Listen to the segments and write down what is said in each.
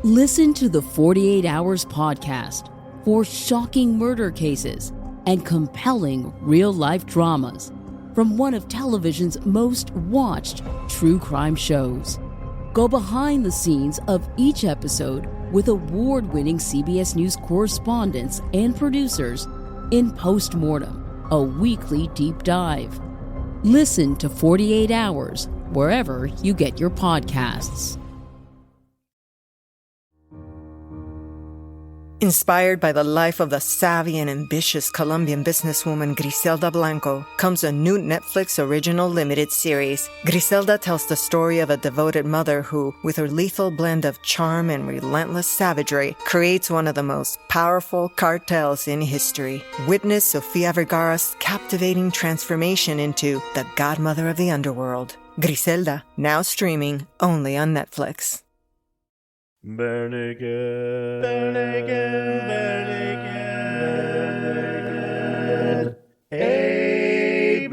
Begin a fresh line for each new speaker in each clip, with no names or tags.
Listen to the 48 Hours podcast for shocking murder cases and compelling real-life dramas from one of television's most watched true crime shows. Go behind the scenes of each episode with award-winning CBS News correspondents and producers in Postmortem, a weekly deep dive. Listen to 48 Hours wherever you get your podcasts.
Inspired by the life of the savvy and ambitious Colombian businesswoman Griselda Blanco comes a new Netflix original limited series. Griselda tells the story of a devoted mother who, with her lethal blend of charm and relentless savagery, creates one of the most powerful cartels in history. Witness Sofia Vergara's captivating transformation into the godmother of the underworld. Griselda, now streaming only on Netflix.
Burn again, burn again, burn again, ABCs.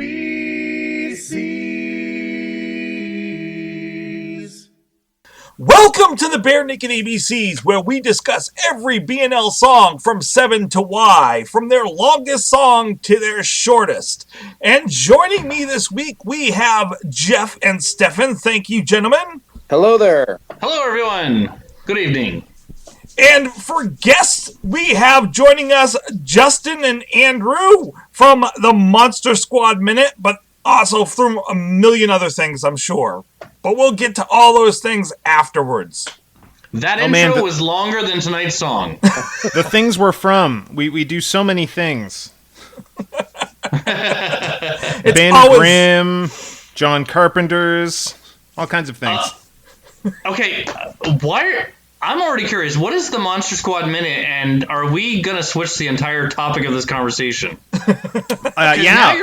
Welcome to the Bare Naked ABCs, where we discuss every BNL song from 7 to Y, from their longest song to their shortest. And joining me this week, we have Jeff and Stefan. Thank you, gentlemen.
Hello there.
Hello, everyone. Good evening.
And for guests, we have joining us Justin and Andrew from the Monster Squad Minute, but also from a million other things, I'm sure. But we'll get to all those things afterwards.
That intro was longer than tonight's song.
The things we're from. We do so many things. Ben Grimm, John Carpenter's, all kinds of things.
Okay, I'm already curious. What is the Monster Squad Minute, and are we gonna switch the entire topic of this conversation?
Yeah.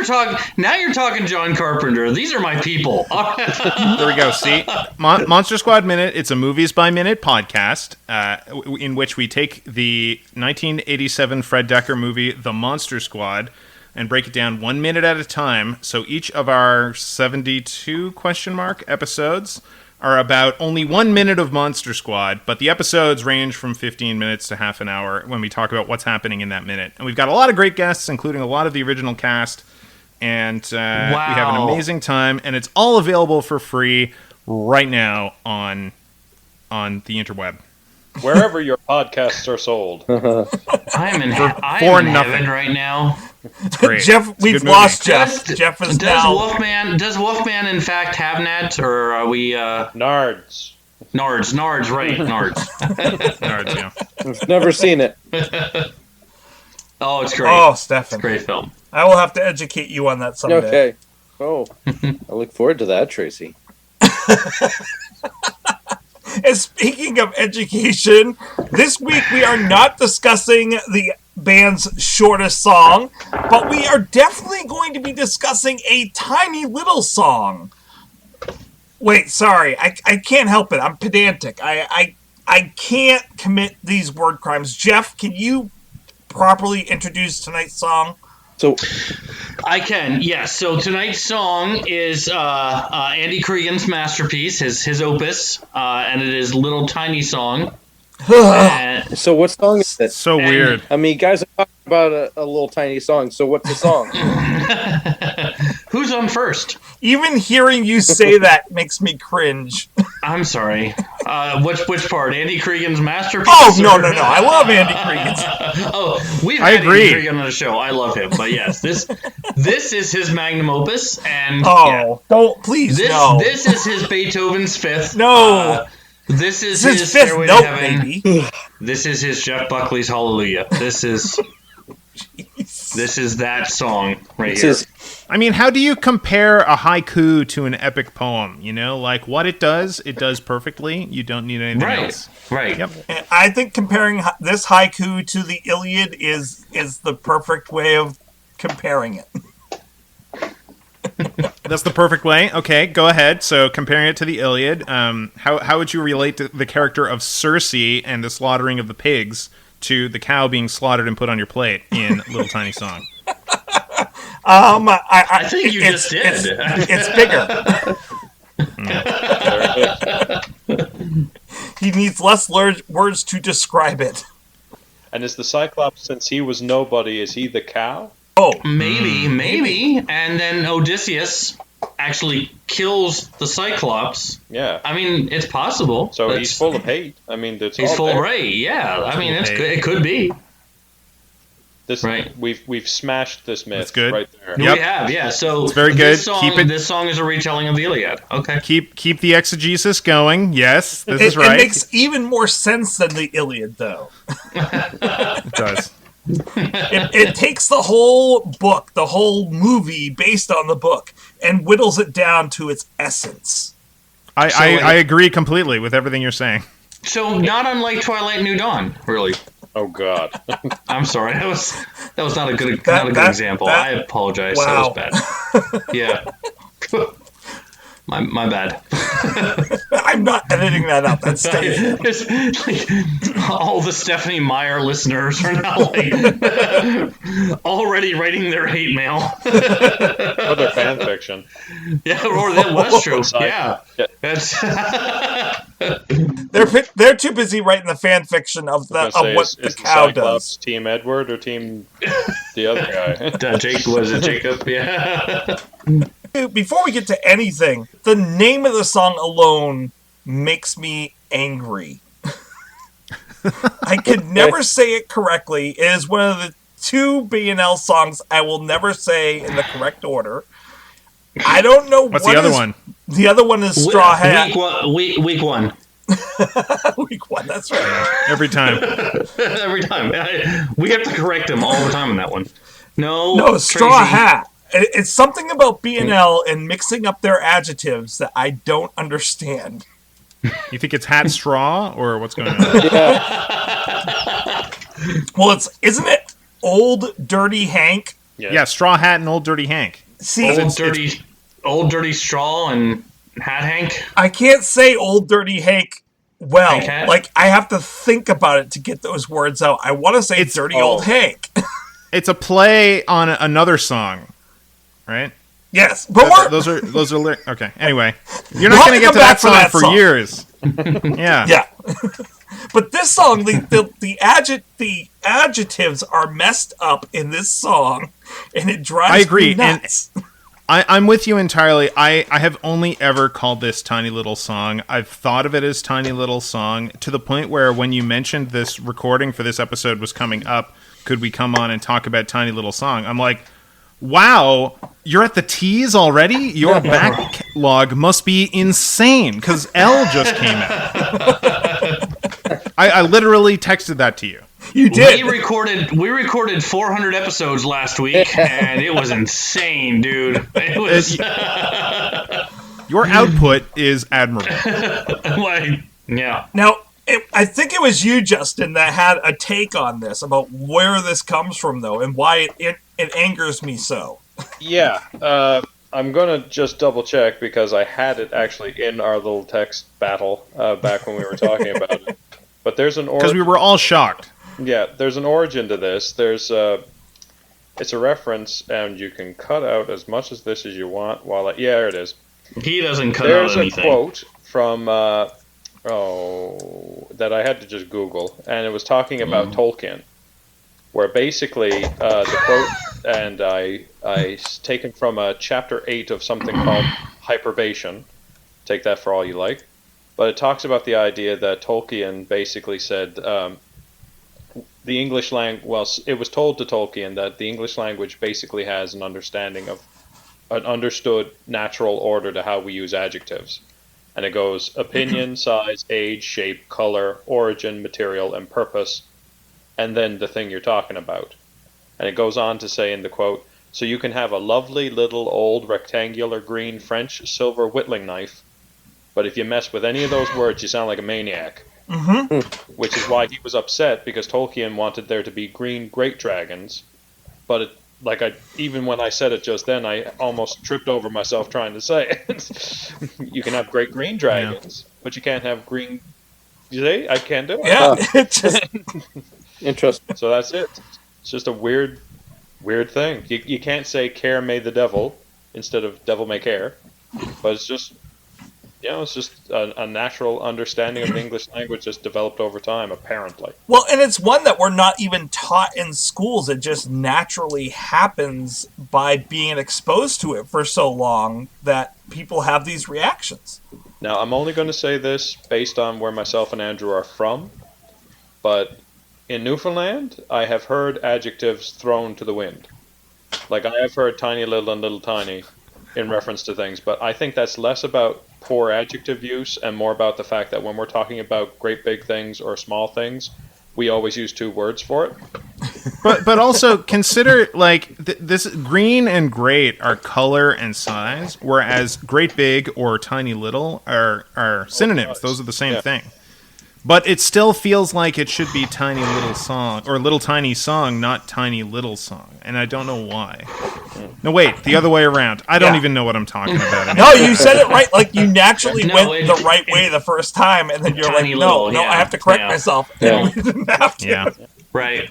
Now you're talking John Carpenter. These are my people.
There we go. See, Monster Squad Minute. It's a movies by minute podcast in which we take the 1987 Fred Dekker movie, The Monster Squad, and break it down 1 minute at a time. So each of our 72 episodes are about only 1 minute of Monster Squad, but the episodes range from 15 minutes to half an hour when we talk about what's happening in that minute. And we've got a lot of great guests, including a lot of the original cast, and we have an amazing time, and it's all available for free right now on the interweb.
Wherever your podcasts are sold.
I am in heaven right now.
It's great.
Jeff, we've lost Jeff. Jeff is now...
Does Wolfman in fact have Nat, or are we...
Nards,
right, Nards.
Nards, yeah.
I've never seen it.
Oh, it's great.
Oh, Stefan.
It's a great film.
I will have to educate you on that someday.
Okay. Oh, I look forward to that, Tracy.
And speaking of education, this week we are not discussing the band's shortest song, but we are definitely going to be discussing a tiny little song. Wait, sorry, I can't help it. I'm pedantic. I can't commit these word crimes. Jeff, can you properly introduce tonight's song?
So
I can, yes. So tonight's song is Andy Cregan's masterpiece, his opus, and it is Little Tiny Song.
So what song is it?
So weird.
I mean, guys are talking about a little tiny song, so what's the song?
Who's on first?
Even hearing you say that makes me cringe.
I'm sorry. Which part? Andy Cregan's masterpiece?
Oh, no. I love Andy Cregan's.
We've had Andy Cregan on the show. I love him. But yes, this is his magnum opus. And
don't, please, no.
This is his Beethoven's Fifth.
No.
This is
his fifth
Stairway
note,
to Heaven.
baby.
This is his Jeff Buckley's Hallelujah. This is that song right here.
I mean, how do you compare a haiku to an epic poem? You know, like what it does perfectly. You don't need anything else.
Right.
Yep.
And I think comparing this haiku to the Iliad is the perfect way of comparing it.
That's the perfect way. Okay, go ahead. So comparing it to the Iliad, how would you relate to the character of Circe and the slaughtering of the pigs to the cow being slaughtered and put on your plate in Little Tiny Song?
I think you just did.
It's bigger. He needs less words to describe it.
And is the Cyclops, since he was nobody, is he the cow?
Oh,
Maybe. And then Odysseus actually kills the Cyclops.
Yeah.
I mean, it's possible.
So he's full of hate. I mean,
He's full of hate. Yeah. I mean, it could be. Right.
We've smashed this myth.
That's good.
Right there.
We have, yeah. So
it's very good.
This song is a retelling of the Iliad. Okay.
Keep the exegesis going. Yes, this is right.
It makes even more sense than the Iliad, though.
It does.
It takes the whole book, the whole movie based on the book, and whittles it down to its essence.
I agree completely with everything you're saying.
So not unlike Twilight New Dawn, really.
Oh God.
I'm sorry. That was not a good example. I apologize.
Wow.
That was bad. Yeah. My bad.
I'm not editing that up. That's staying.
All the Stephanie Meyer listeners are now already writing their hate mail.
Or their fan fiction.
Yeah, or that was true. Yeah. That's
They're too busy writing the fan fiction of what the cow does.
Team Edward or team the other guy?
Jake, was it Jacob? Yeah.
Before we get to anything, the name of the song alone makes me angry. I could never say it correctly. It is one of the 2 B&L songs I will never say in the correct order. I don't know
what's the other one.
The other one is Straw Hat.
Week one.
Week one, that's right.
Every time.
Every time. We have to correct him all the time on that one. No,
Straw Hat. It's something about B&L and mixing up their adjectives that I don't understand.
You think it's hat straw or what's going on?
Yeah.
Well, isn't it Old Dirty Hank?
Yeah, Straw Hat and Old Dirty Hank.
See,
Old Dirty Straw and Hat Hank?
I can't say Old Dirty Hank well.
Hank
like, I have to think about it to get those words out. I want to say it's Dirty Old Hank.
It's a play on another song. Right?
Yes, but
those are okay. Anyway, you're not going to get to that song for years. Yeah.
But this song, the adjectives are messed up in this song, and it drives me nuts.
And I'm with you entirely. I have only ever called this Tiny Little Song. I've thought of it as Tiny Little Song to the point where when you mentioned this recording for this episode was coming up, could we come on and talk about Tiny Little Song? I'm like, wow, you're at the T's already? Your backlog must be insane, because L just came out. I literally texted that to you.
You did.
We recorded 400 episodes last week, and it was insane, dude. It was.
Your output is admirable.
Yeah.
Now, I think it was you, Justin, that had a take on this about where this comes from, though, and why it angers me so.
Yeah, I'm going to just double check because I had it actually in our little text battle back when we were talking about it. But there's an origin.
Because we were all shocked.
Yeah, there's an origin to this. It's a reference, and you can cut out as much of this as you want. There it is.
He doesn't cut out anything.
There's a quote from that I had to just Google, and it was talking about Tolkien, where basically the quote, and I taken from chapter 8 of something called Hyperbation. Take that for all you like. But it talks about the idea that Tolkien basically said the English language. Well, it was told to Tolkien that the English language basically has an understanding of an understood natural order to how we use adjectives. And it goes opinion, size, age, shape, color, origin, material, and purpose, and then the thing you're talking about. And it goes on to say in the quote, so you can have a lovely little old rectangular green French silver whittling knife, but if you mess with any of those words, you sound like a maniac.
Mm-hmm.
Which is why he was upset, because Tolkien wanted there to be green great dragons, but even when I said it just then, I almost tripped over myself trying to say it. You can have great green dragons, but you can't have green. You say I can't do it.
Yeah, just
interesting.
So that's it. It's just a weird thing. You can't say "care may the devil" instead of "devil may care," but it's just It's just a natural understanding of the English language that's developed over time, apparently.
Well, and it's one that we're not even taught in schools. It just naturally happens by being exposed to it for so long that people have these reactions.
Now, I'm only going to say this based on where myself and Andrew are from, but in Newfoundland, I have heard adjectives thrown to the wind. Like, I have heard tiny little and little tiny in reference to things, but I think that's less about poor adjective use and more about the fact that when we're talking about great big things or small things, we always use two words for it.
But also consider, like, this green and great are color and size, whereas great big or tiny little are synonyms. Those are the same thing. But it still feels like it should be tiny little song, or little tiny song, not tiny little song. And I don't know why. No, wait, the other way around. I don't even know what I'm talking about anymore.
No, you said it right. Like, you naturally went the right way the first time, and then you're like, no, I have to correct myself.
Yeah.
We didn't have to.
Yeah.
Right.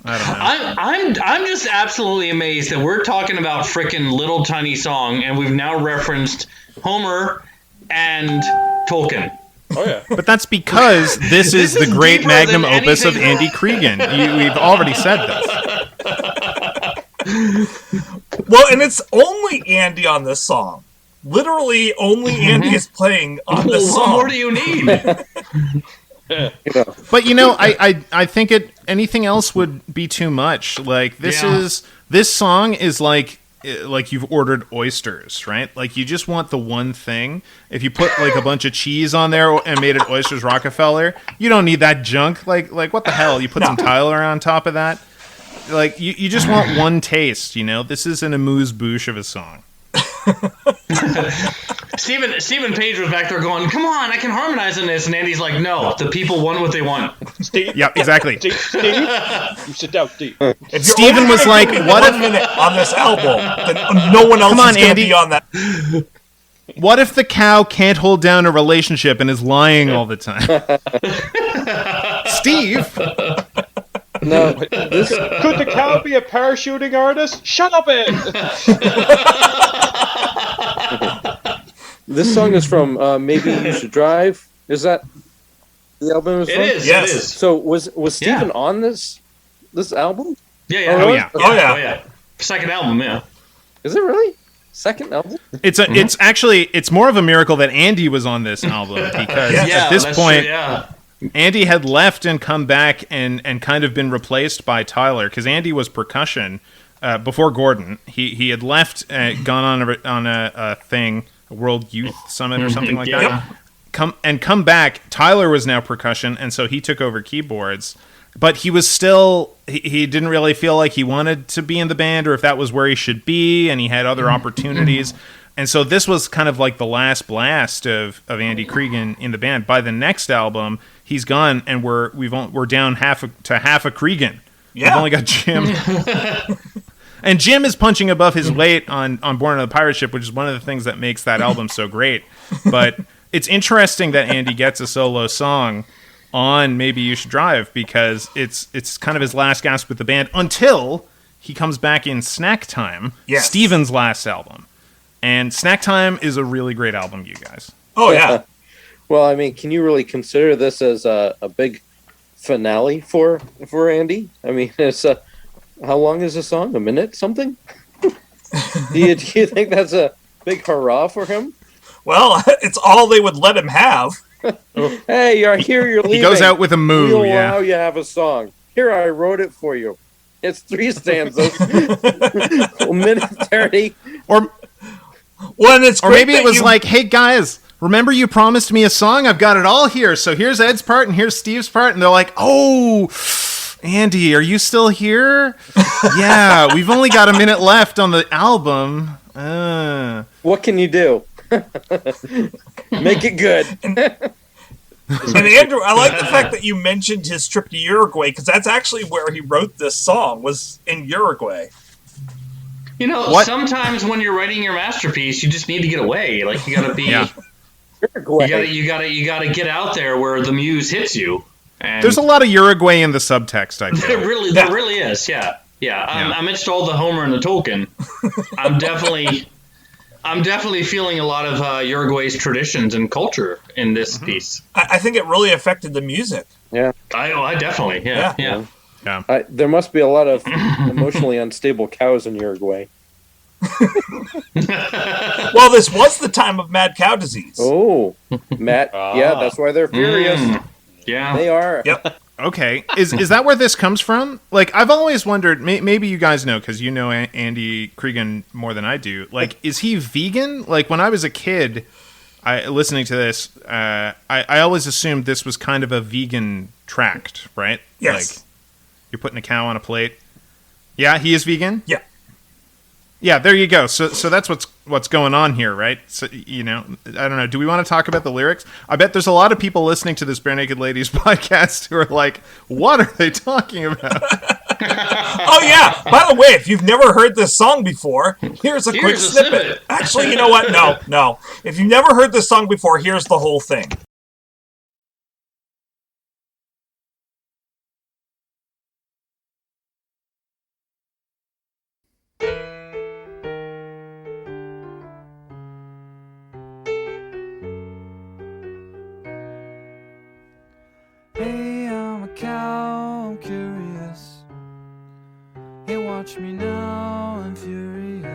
I don't know.
I'm just absolutely amazed that we're talking about frickin' Little Tiny Song, and we've now referenced Homer and Tolkien.
Oh, yeah.
But that's because this is the great magnum opus of Andy Cregan. We've already said this.
Well, and it's only Andy on this song. Literally, only Andy is playing on this song.
What more do you need?
But I think anything else would be too much. Like this song is like you've ordered oysters, right? Like you just want the one thing. If you put like a bunch of cheese on there and made it Oysters Rockefeller, you don't need that junk. Like what the hell? You put some Tyler on top of that. Like you just want one taste. This is an amuse-bouche of a song.
Stephen Page was back there going, "Come on, I can harmonize on this," and Andy's like, "No, the people want what they want."
Steve?
Yeah, exactly.
Steve, you sit down, Steve.
Steven was like, "What if
minute on this album? Then no one else is going to be on that."
What if the cow can't hold down a relationship and is lying all the time? Steve.
No,
Could the cow be a parachuting artist? Shut up, Ed!
This song is from Maybe You Should Drive. Is that the album?
It is.
Yes.
It is.
So was Steven on this album?
Yeah.
Oh, yeah.
Oh yeah. Second album. Yeah.
Is it really? Second album?
It's more of a miracle that Andy was on this album because at this point, Andy had left and come back and kind of been replaced by Tyler because Andy was percussion before Gordon. He had left, gone on a thing, a World Youth Summit or something like that. Come back. Tyler was now percussion, and so he took over keyboards. But he was still, he didn't really feel like he wanted to be in the band or if that was where he should be, and he had other opportunities. And so this was kind of like the last blast of Andy Cregan in the band. By the next album, he's gone, and we're down half a Cregan. Yeah. We've only got Jim. And Jim is punching above his weight on Born on the Pirate Ship, which is one of the things that makes that album so great. But it's interesting that Andy gets a solo song on Maybe You Should Drive because it's kind of his last gasp with the band until he comes back in Snack Time, Steven's last album. And Snack Time is a really great album, you guys.
Oh, yeah.
Well, I mean, can you really consider this as a big finale for Andy? I mean, it's how long is the song? A minute something? do you think that's a big hurrah for him?
Well, it's all they would let him have.
Hey, you're leaving.
He goes out with a moo,
We'll allow you have a song. Here, I wrote it for you. It's 3 stanzas. A minute 30.
Or maybe it was like, hey, guys, remember you promised me a song? I've got it all here. So here's Ed's part and here's Steve's part. And they're like, oh, Andy, are you still here? Yeah, we've only got a minute left on the album.
What can you do? Make it good.
And Andrew, I like the fact that you mentioned his trip to Uruguay because that's actually where he wrote this song, was in Uruguay.
Sometimes when you're writing your masterpiece, you just need to get away. Like you gotta be, you gotta get out there where the muse hits you. And
there's a lot of Uruguay in the subtext. I feel.
There really is. Yeah. Amidst all the Homer and the Tolkien, I'm definitely feeling a lot of Uruguay's traditions and culture in this piece.
I think it really affected the music.
Yeah.
I definitely, yeah.
There must be a lot of emotionally unstable cows in Uruguay.
Well, this was the time of mad cow disease.
Oh, Matt. Yeah, that's why they're furious.
Yeah,
they are.
Yep.
Okay, is that where this comes from? Like, I've always wondered. Maybe you guys know because you know Andy Cregan more than I do. Like, is he vegan? Like, when I was a kid, listening to this, I always assumed this was kind of a vegan tract, right?
Yes.
Like, you're putting a cow on a plate. Yeah, he is vegan.
Yeah.
Yeah, there you go. So that's what's going on here, right? So, you know, I don't know. Do we want to talk about the lyrics? I bet there's a lot of people listening to this Bare Naked Ladies podcast who are like, "What are they talking about?"
Oh yeah. By the way, if you've never heard this song before, here's a quick snippet. Actually, you know what? No. If you've never heard this song before, here's the whole thing.
Hey, I'm a cow, I'm curious. Hey, watch me now, I'm furious.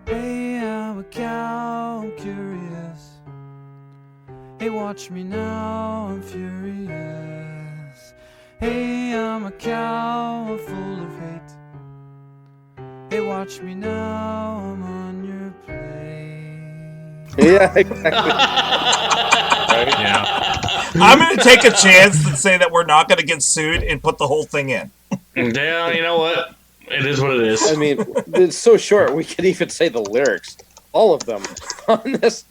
Hey, I'm a cow, I'm curious. Hey, watch me now, I'm furious. Hey, I'm a cow, I'm full of hate. Hey, watch me now, I'm on your plate.
Yeah, exactly.
Yeah.
I'm going to take a chance and say that we're not going to get sued and put the whole thing in.
Yeah, you know what? It is what it is.
I mean, it's so short. We could even say the lyrics, all of them, on this.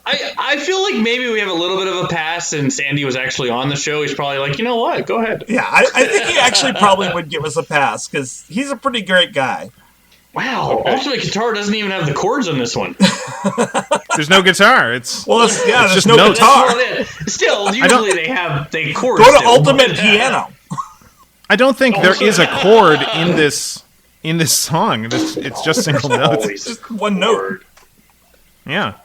I feel like maybe we have a little bit of a pass since Andy was actually on the show. He's probably like, you know what? Go ahead.
Yeah, I think he actually probably would give us a pass because he's a pretty great guy.
Wow, Ultimate Guitar doesn't even have the chords on this one.
There's no guitar. It's
there's
just
no
notes.
guitar.
Still, usually they chords.
Go to
still.
Ultimate Piano.
I don't think there is a chord in this song. It's just single notes.
Always
Just one note.
Yeah.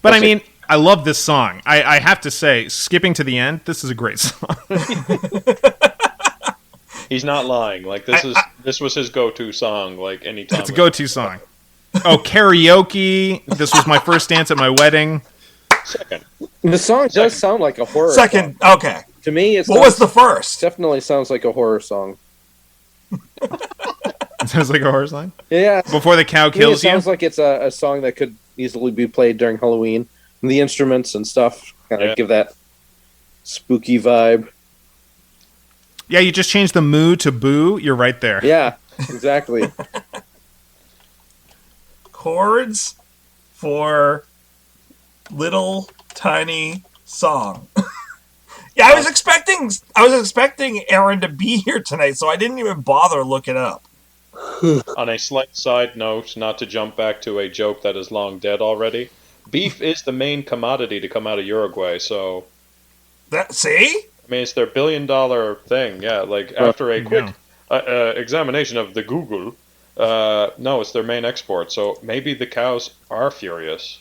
But I mean, I love this song. I have to say, skipping to the end, this is a great song.
He's not lying. Like this was his go-to song. Like anytime.
It's a go-to song. Oh, karaoke. This was my first dance at my wedding.
Second.
The song does sound like a horror
Second,
song.
okay.
To me,
What was the first?
Definitely sounds like a horror song.
It sounds like a horror song.
Yeah.
Before the cow
To me, it
kills you.
sounds like it's a song that could easily be played during Halloween. And the instruments and stuff kind of give that spooky vibe.
Yeah, you just change the moo to boo. You're right there.
Yeah, exactly.
Chords for little tiny song. Yeah, I was expecting Aaron to be here tonight, so I didn't even bother looking up.
On a slight side note, not to jump back to a joke that is long dead already, beef is the main commodity to come out of Uruguay. So,
See?
I mean, it's their billion-dollar thing. Yeah, like after a quick examination of the Google, no, it's their main export. So maybe the cows are furious.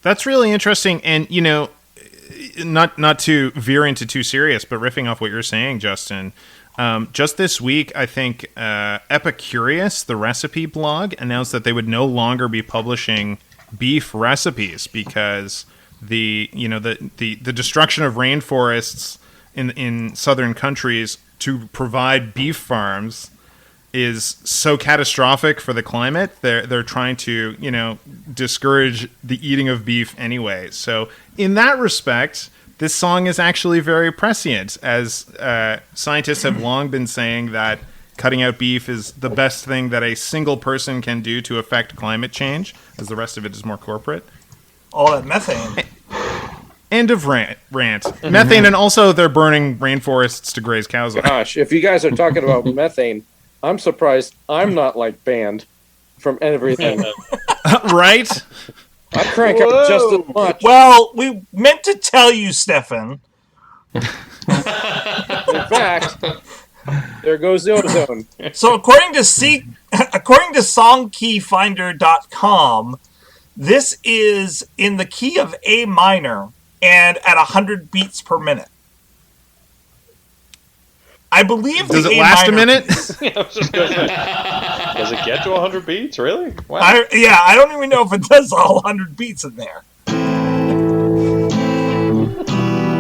That's really interesting, and you know, not to veer into too serious, but riffing off what you're saying, Justin. Just this week, I think Epicurious, the recipe blog, announced that they would no longer be publishing beef recipes because the destruction of rainforests in southern countries to provide beef farms is so catastrophic for the climate. They're trying to, discourage the eating of beef anyway. So in that respect, this song is actually very prescient, as scientists have long been saying that cutting out beef is the best thing that a single person can do to affect climate change, as the rest of it is more corporate.
All that methane.
End of rant. Methane, and also they're burning rainforests to graze cows.
Gosh, if you guys are talking about methane, I'm surprised I'm not like banned from everything.
Right?
I crank up just as much.
Well, we meant to tell you, Stefan.
In fact, there goes the ozone.
So according to songkeyfinder.com, this is in the key of A minor and at 100 beats per minute. I believe.
Does it last a minute?
Yeah, I was just gonna say, does it get to 100 beats? Really? Wow.
I don't even know if it does all 100 beats in there.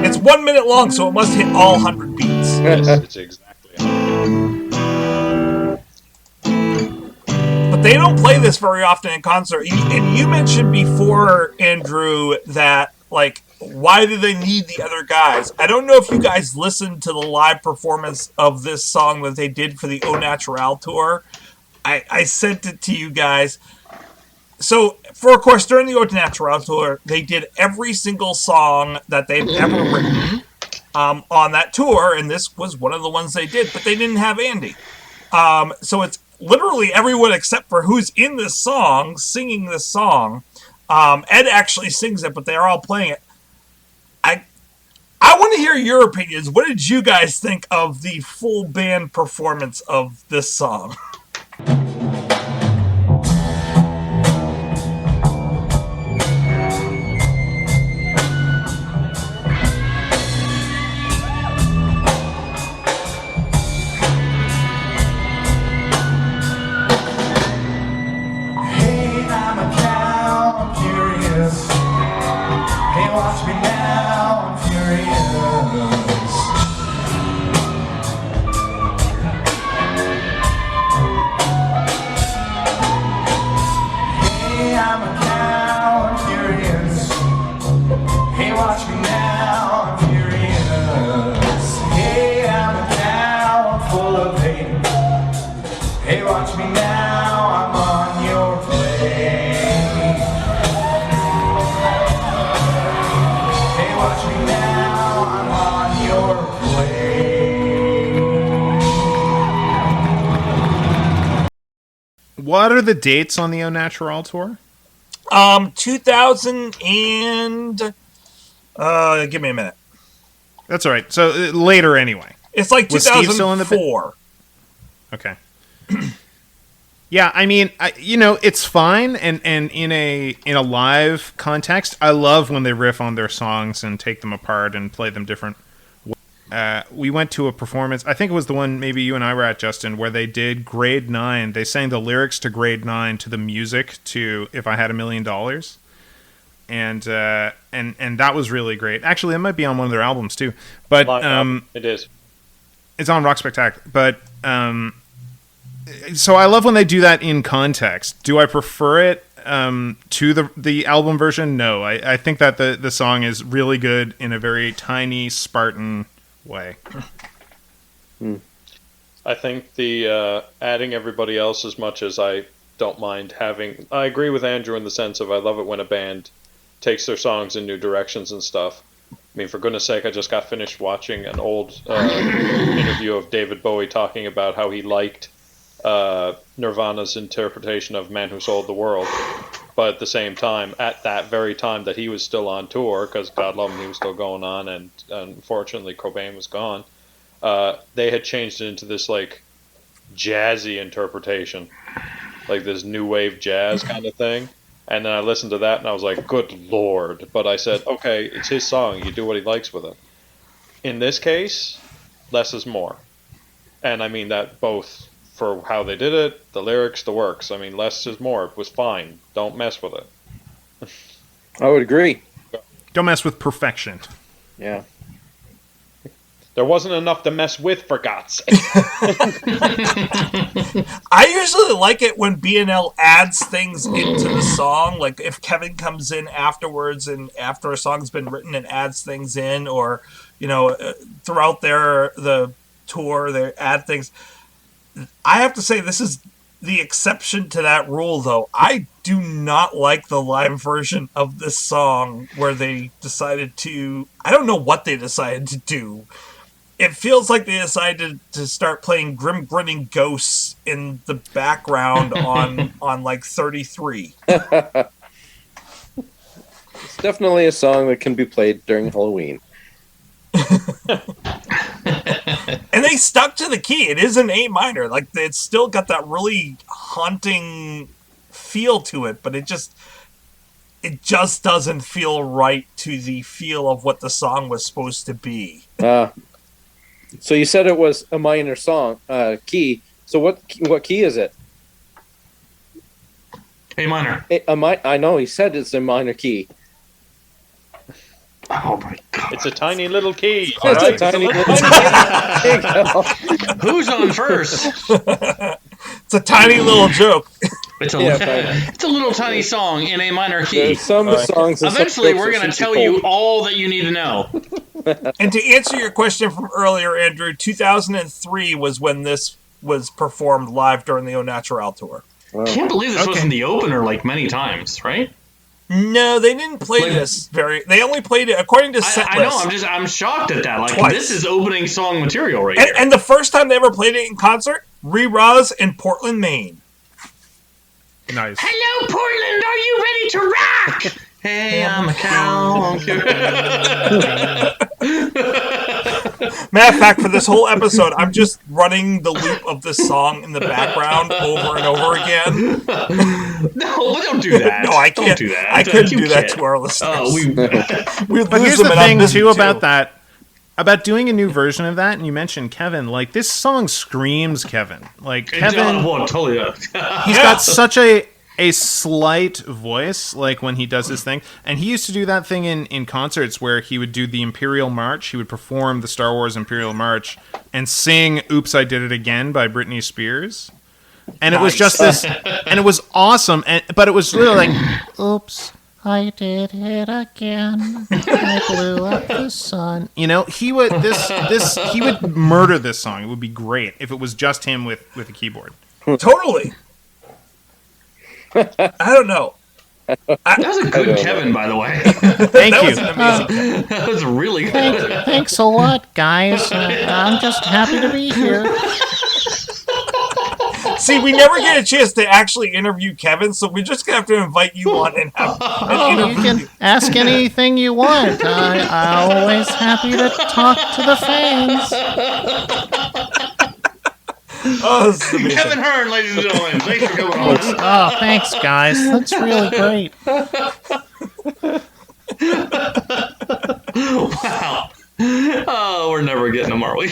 It's 1 minute long, so it must hit all 100 beats.
It's exactly 100.
But they don't play this very often in concert. And you mentioned before, Andrew, that, like, why do they need the other guys? I don't know if you guys listened to the live performance of this song that they did for the Au Natural tour. I sent it to you guys. So, of course, during the Au Natural tour, they did every single song that they've ever written on that tour, and this was one of the ones they did, but they didn't have Andy. So it's literally everyone except for who's in this song, singing this song. Ed actually sings it, but they're all playing it. I want to hear your opinions. What did you guys think of the full band performance of this song?
What are the dates on the Au Natural tour?
2000 and... give me a minute.
That's all right. So later anyway.
It's like 2004.
Okay. Yeah, I mean, it's fine, and in a live context, I love when they riff on their songs and take them apart and play them different. We went to a performance, I think it was the one maybe you and I were at, Justin, where they did Grade 9. They sang the lyrics to Grade 9 to the music to If I Had $1 Million. And that was really great. Actually, it might be on one of their albums too. But
it is.
It's on Rock Spectacular. But so I love when they do that in context. Do I prefer it to the album version? No. I think that the song is really good in a very tiny, Spartan way.
I think the adding everybody else, as much as I don't mind having... I agree with Andrew in the sense of I love it when a band takes their songs in new directions and stuff. I mean, for goodness sake, I just got finished watching an old interview of David Bowie talking about how he liked Nirvana's interpretation of Man Who Sold the World. But at the same time, at that very time that he was still on tour, because God love him, he was still going on, and unfortunately Cobain was gone, they had changed it into this like jazzy interpretation, like this new wave jazz kind of thing. And then I listened to that and I was like, good Lord. But I said, okay, it's his song. You do what he likes with it. In this case, less is more. And I mean that both for how they did it, the lyrics, the works. I mean, less is more. It was fine. Don't mess with it.
I would agree.
Don't mess with perfection.
Yeah.
There wasn't enough to mess with, for God's sake.
I usually like it when B&L adds things into the song. Like if Kevin comes in afterwards and after a song's been written and adds things in, or, throughout the tour, they add things. I have to say, this is the exception to that rule, though. I do not like the live version of this song where they decided to... I don't know what they decided to do. It feels like they decided to start playing Grim Grinning Ghosts in the background on like 33.
It's definitely a song that can be played during Halloween.
And they stuck to the key. It is an A minor. Like, it's still got that really haunting feel to it, but it just doesn't feel right to the feel of what the song was supposed to be.
So you said it was a minor song, key. So what key is it?
A minor.
I know he said it's a minor key.
Oh my god!
It's a tiny little key.
It's a tiny little key.
Who's on first?
It's a tiny little joke.
It's a little tiny song in a minor key.
There's some songs.
Eventually, we're going to tell you all that you need to know.
And to answer your question from earlier, Andrew, 2003 was when this was performed live during the Au Natural tour.
I can't believe this wasn't the opener like many times, right?
No, they didn't play this they only played it according to setlist.
I know. I'm shocked at that. Like,
twice.
This is opening song material right here.
And the first time they ever played it in concert, Re-Raz in Portland, Maine.
Nice.
Hello, Portland. Are you ready to rock? Hey, I'm a cow.
Matter of fact, for this whole episode, I'm just running the loop of this song in the background over and over again.
No, don't do that.
No, I can't.
Don't do that.
I couldn't do that to our listeners.
But here's the thing, too, about that. About doing a new version of that, and you mentioned Kevin, like, this song screams Kevin. Like, Kevin, he's got such a slight voice, like, when he does his thing. And he used to do that thing in concerts where he would do the Imperial March. He would perform the Star Wars Imperial March and sing Oops, I Did It Again by Britney Spears. And it was just this, and it was awesome, but it was really like, oops, I did it again. I blew up the sun. You know, he would murder this song. It would be great if it was just him with a keyboard.
Totally. I don't know.
That was a good Kevin, by the way.
Thank you.
That was really good.
Thanks a lot, guys. I'm just happy to be here.
See, we never get a chance to actually interview Kevin, so we're just going to have to invite you on and have an interview.
You can ask anything you want. I'm always happy to talk to the fans.
Oh, this is amazing.
Kevin Hearn, ladies and gentlemen. Thanks for coming on.
Oh, thanks, guys. That's really great.
Wow. Oh, we're never getting them, are we?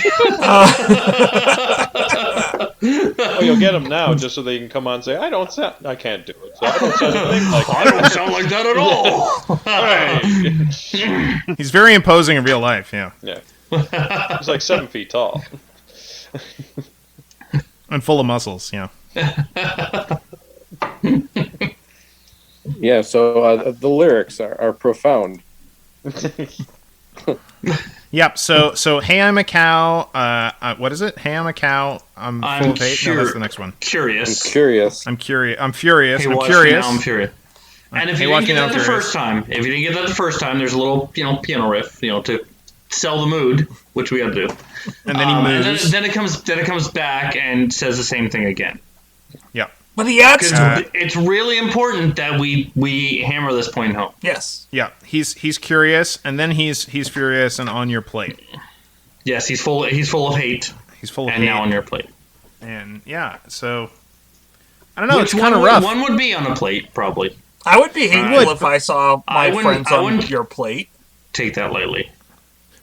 Oh, you'll get them now just so they can come on and say, I can't do it. So I don't sound anything like
I don't sound like that at all.
He's very imposing in real life, yeah.
Yeah. He's like 7 feet tall.
And full of muscles, yeah.
Yeah, so the lyrics are profound.
Yep. So hey, I'm a cow. What is it? Hey, I'm a cow. I'm full of hate. No, that's the next one.
Curious.
I'm curious.
I'm curious. I'm furious.
Hey,
I'm
watch
curious.
Me now, I'm furious. And if
Hey,
you
watch
didn't
me
get
now,
that the
curious.
first time, there's a little, piano riff, to sell the mood, which we got to do.
And then he moves.
And then it comes back and says the same thing again.
Yeah.
But he adds to it.
It's really important that we hammer this point home.
Yes.
Yeah. He's curious, and then he's furious and on your plate.
Yes, he's full of hate.
He's full of
and
hate.
now on your plate.
And yeah, so I don't know.
Which
it's kind of rough.
One would be on a plate, probably.
I would be hateful if I saw my friends on
wouldn't
your plate.
Take that lightly.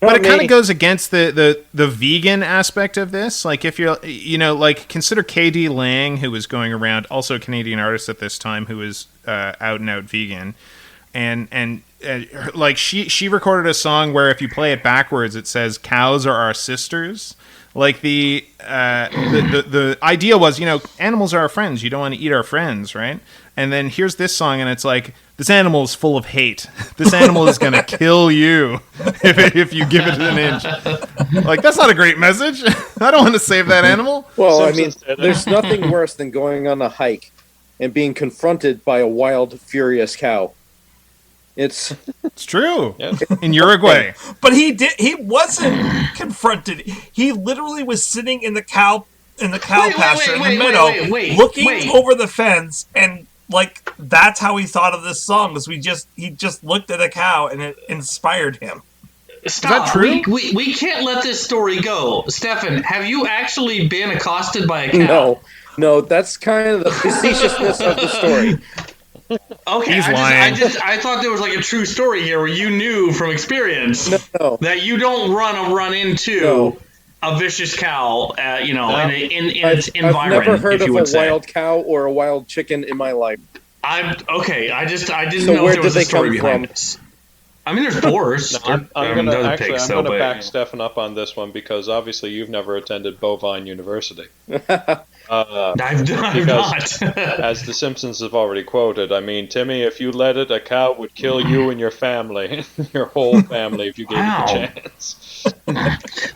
But it kind of goes against the vegan aspect of this. Like, if you're, consider K.D. Lang, who was going around, also a Canadian artist at this time, who was out and out vegan, and like she recorded a song where if you play it backwards, it says "Cows are our sisters." Like the idea was, animals are our friends. You don't want to eat our friends, right? And then here's this song, and it's like, this animal is full of hate. This animal is going to kill you if you give it an inch. Like, that's not a great message. I don't want to save that animal.
Well, I mean, there's nothing worse than going on a hike and being confronted by a wild, furious cow. It's
true. In Uruguay.
But he wasn't confronted. He literally was sitting in the cow pasture in the meadow, looking over the fence, and like that's how he thought of this song. Was he just looked at a cow and it inspired him.
Stop.
Is that true?
We can't let this story go. Stefan, have you actually been accosted by a cow?
No, that's kind of the facetiousness of the story.
Okay,
He's lying.
I thought there was like a true story here where you knew from experience that you don't run into a vicious cow, in its environment.
I've never heard
of
a wild cow or a wild chicken in my life.
I didn't
So
know
where
there was
did
a
they
story
come
behind
from?
this. I mean, there's boars.
I'm going to back Stefan up on this one because obviously you've never attended Bovine University.
I've not.
As the Simpsons have already quoted, I mean, Timmy, if you let it, a cow would kill you and your family, your whole family, if you gave it a chance.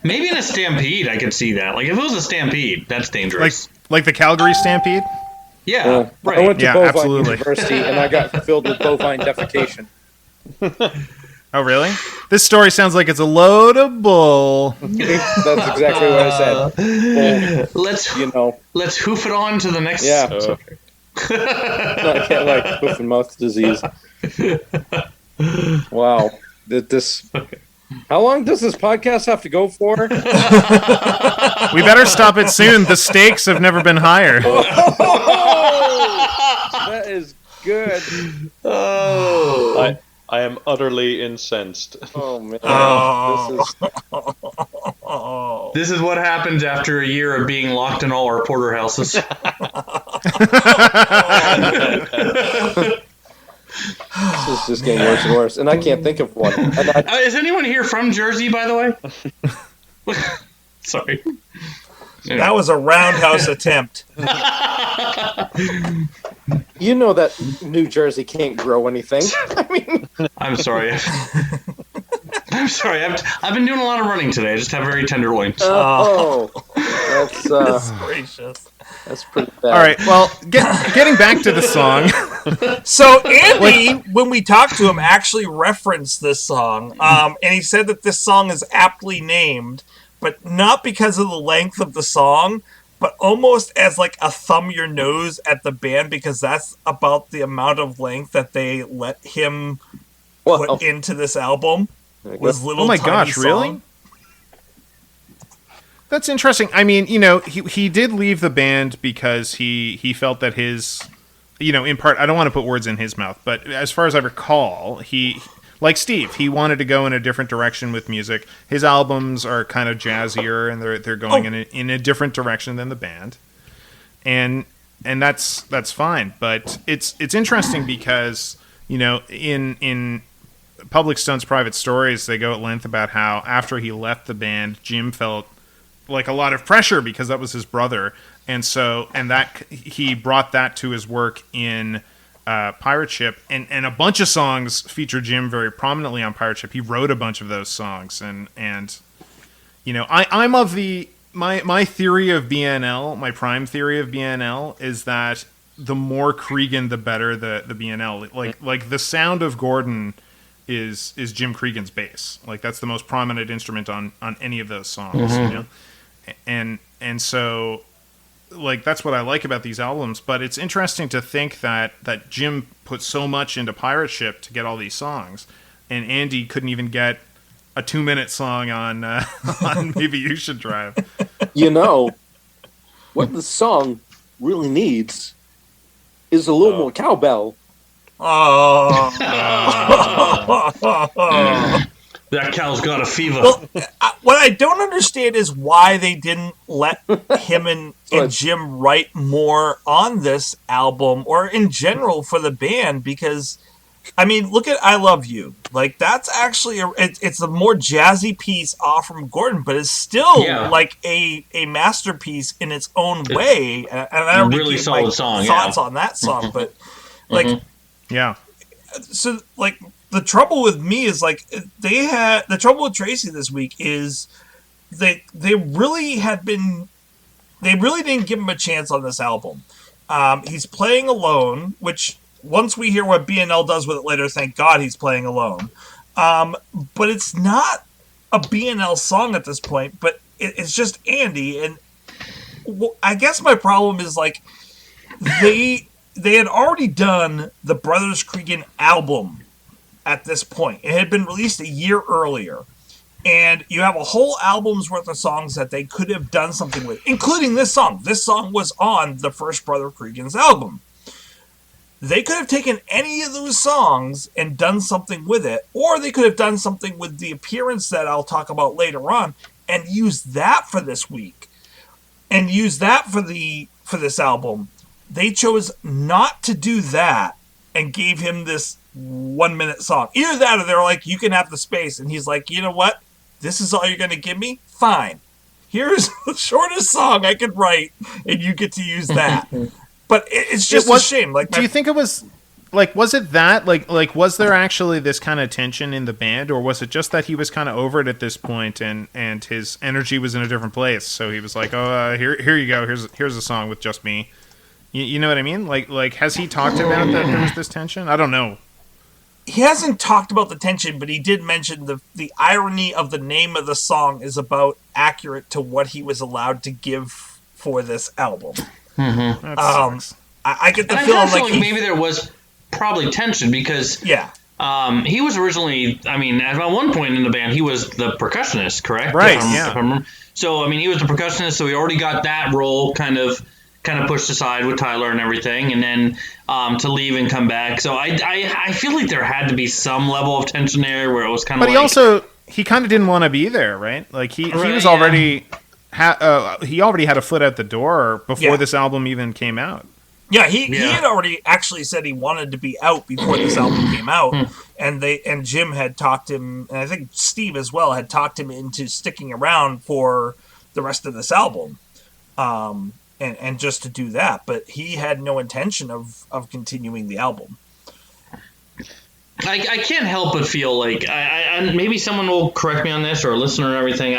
Maybe in a stampede, I could see that. Like, if it was a stampede, that's dangerous.
Like the Calgary Stampede?
Yeah, right.
I went to Bovine
absolutely.
University, and I got filled with bovine defecation.
Oh, really? This story sounds like it's a load of bull.
That's exactly what I said. Bull,
let's hoof it on to the next.
Yeah. I can't like hoof and mouth disease. Wow. How long does this podcast have to go for?
We better stop it soon. The stakes have never been higher.
That is good.
Oh. I am utterly incensed.
Oh, man.
This is what happens after a year of being locked in all our porterhouses.
This is just getting worse and worse, and I can't think of one.
Is anyone here from Jersey, by the way? Sorry.
That was a roundhouse attempt.
You know that New Jersey can't grow anything. I mean,
I'm sorry. I'm sorry. I've been doing a lot of running today. I just have very tender loins.
That's
gracious.
That's pretty bad.
All right. Well, getting back to the song.
So Andy, when we talked to him, actually referenced this song, and he said that this song is aptly named, but not because of the length of the song, but almost as like a thumb your nose at the band, because that's about the amount of length that they let him put into this album. Was little.
Oh my
tiny
gosh!
song.
Really? That's interesting. I mean, he did leave the band because he felt that his, in part, I don't want to put words in his mouth, but as far as I recall, he, like Steve, he wanted to go in a different direction with music. His albums are kind of jazzier, and they're going in a different direction than the band, and that's fine. But it's interesting because in Public Stone's Private Stories, they go at length about how after he left the band, Jim felt like a lot of pressure because that was his brother, and that he brought that to his work in Pirate Ship, and a bunch of songs feature Jim very prominently on Pirate Ship. He wrote a bunch of those songs, and I'm of my theory of BNL, my prime theory of BNL is that the more Cregan, the better the BNL. Like the sound of Gordon is Jim Cregan's bass. Like that's the most prominent instrument on any of those songs.
Mm-hmm.
And so like that's what I like about these albums. But it's interesting to think that Jim put so much into Pirate Ship to get all these songs, and Andy couldn't even get a 2-minute song on Maybe You Should Drive.
What the song really needs is a little more cowbell.
That cow's got a fever.
Well, what I don't understand is why they didn't let him and Jim write more on this album or in general for the band, because I mean, look at "I Love You." Like that's actually it's a more jazzy piece off from Gordon, but it's still like a masterpiece in its own way. And I already
really
gave
solid
my
song,
thoughts on that song, but like, so like the trouble with me is like the trouble with Tracy this week is they really didn't give him a chance on this album. He's playing alone, which once we hear what BNL does with it later, thank God he's playing alone. But it's not a BNL song at this point, but it's just Andy. And I guess my problem is like they had already done the Brothers Cregan album at this point. It had been released a year earlier. And you have a whole album's worth of songs that they could have done something with, including this song. This song was on the first Brother Cregan's album. They could have taken any of those songs and done something with it, or they could have done something with the appearance that I'll talk about later on and used that for this week and use that for this album. They chose not to do that and gave him this 1 minute song. Either that or they're like, you can have the space. And he's like, you know what? This is all you're going to give me? Fine. Here's the shortest song I could write, and you get to use that. But it's just a shame. Like,
do you think it was like? Was it that like? Was there actually this kind of tension in the band, or was it just that he was kind of over it at this point, and his energy was in a different place? So he was like, "Oh, here you go. Here's a song with just me." You know what I mean? Like has he talked about that there was this tension? I don't know.
He hasn't talked about the tension, but he did mention the irony of the name of the song is about accurate to what he was allowed to give for this album.
Mm-hmm.
I get the
feeling like maybe there was probably tension because he was originally, I mean, at one point in the band he was the percussionist, correct?
Right.
So I mean, he was the percussionist, so he already got that role kind of pushed aside with Tyler and everything, and then to leave and come back. So I feel like there had to be some level of tension there where it was kind of.
But he kind of didn't want to be there, right? Like he was already. He already had a foot out the door before this album even came out.
Yeah, he had already actually said he wanted to be out before this album came out, and Jim had talked him, and I think Steve as well had talked him into sticking around for the rest of this album, and just to do that. But he had no intention of continuing the album.
I can't help but feel like I maybe someone will correct me on this or a listener and everything.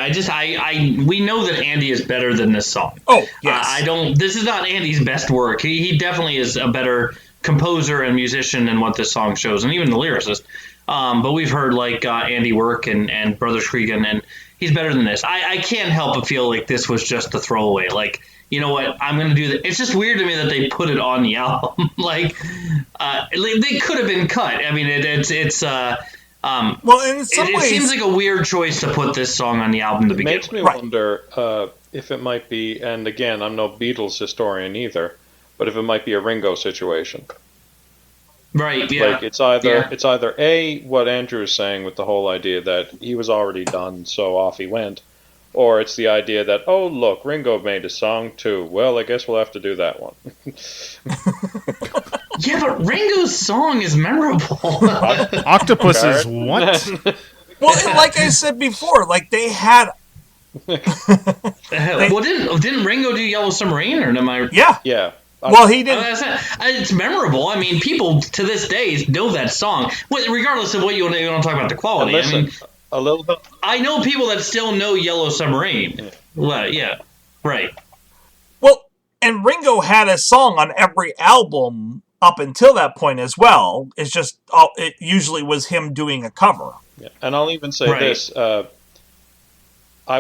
We know that Andy is better than this song.
Oh, yes.
This is not Andy's best work. He definitely is a better composer and musician than what this song shows, and even the lyricist. But we've heard like Andy work and Brothers Cregan, and he's better than this. I can't help but feel like this was just a throwaway. Like, you know what, I'm going to do that. It's just weird to me that they put it on the album. Like, they could have been cut. I mean, it's
well, in some ways,
it seems like a weird choice to put this song on the album to begin with.
Makes me wonder if it might be, and again, I'm no Beatles historian either, but if it might be a Ringo situation.
Right, yeah.
Like it's either A, what Andrew is saying with the whole idea that he was already done, so off he went, or it's the idea that, oh, look, Ringo made a song too. Well, I guess we'll have to do that one.
Yeah, but Ringo's song is memorable.
Octopus is what?
Well, and like I said before, like they had.
Well, didn't Ringo do Yellow Submarine, or am I?
Yeah.
Well, he did.
It's memorable. I mean, people to this day know that song, regardless of what you want to talk about the quality.
Listen,
I mean,
a little bit.
I know people that still know Yellow Submarine. Yeah, right.
Well, and Ringo had a song on every album up until that point as well. It's just it usually was him doing a cover.
Yeah. And I'll even say this: I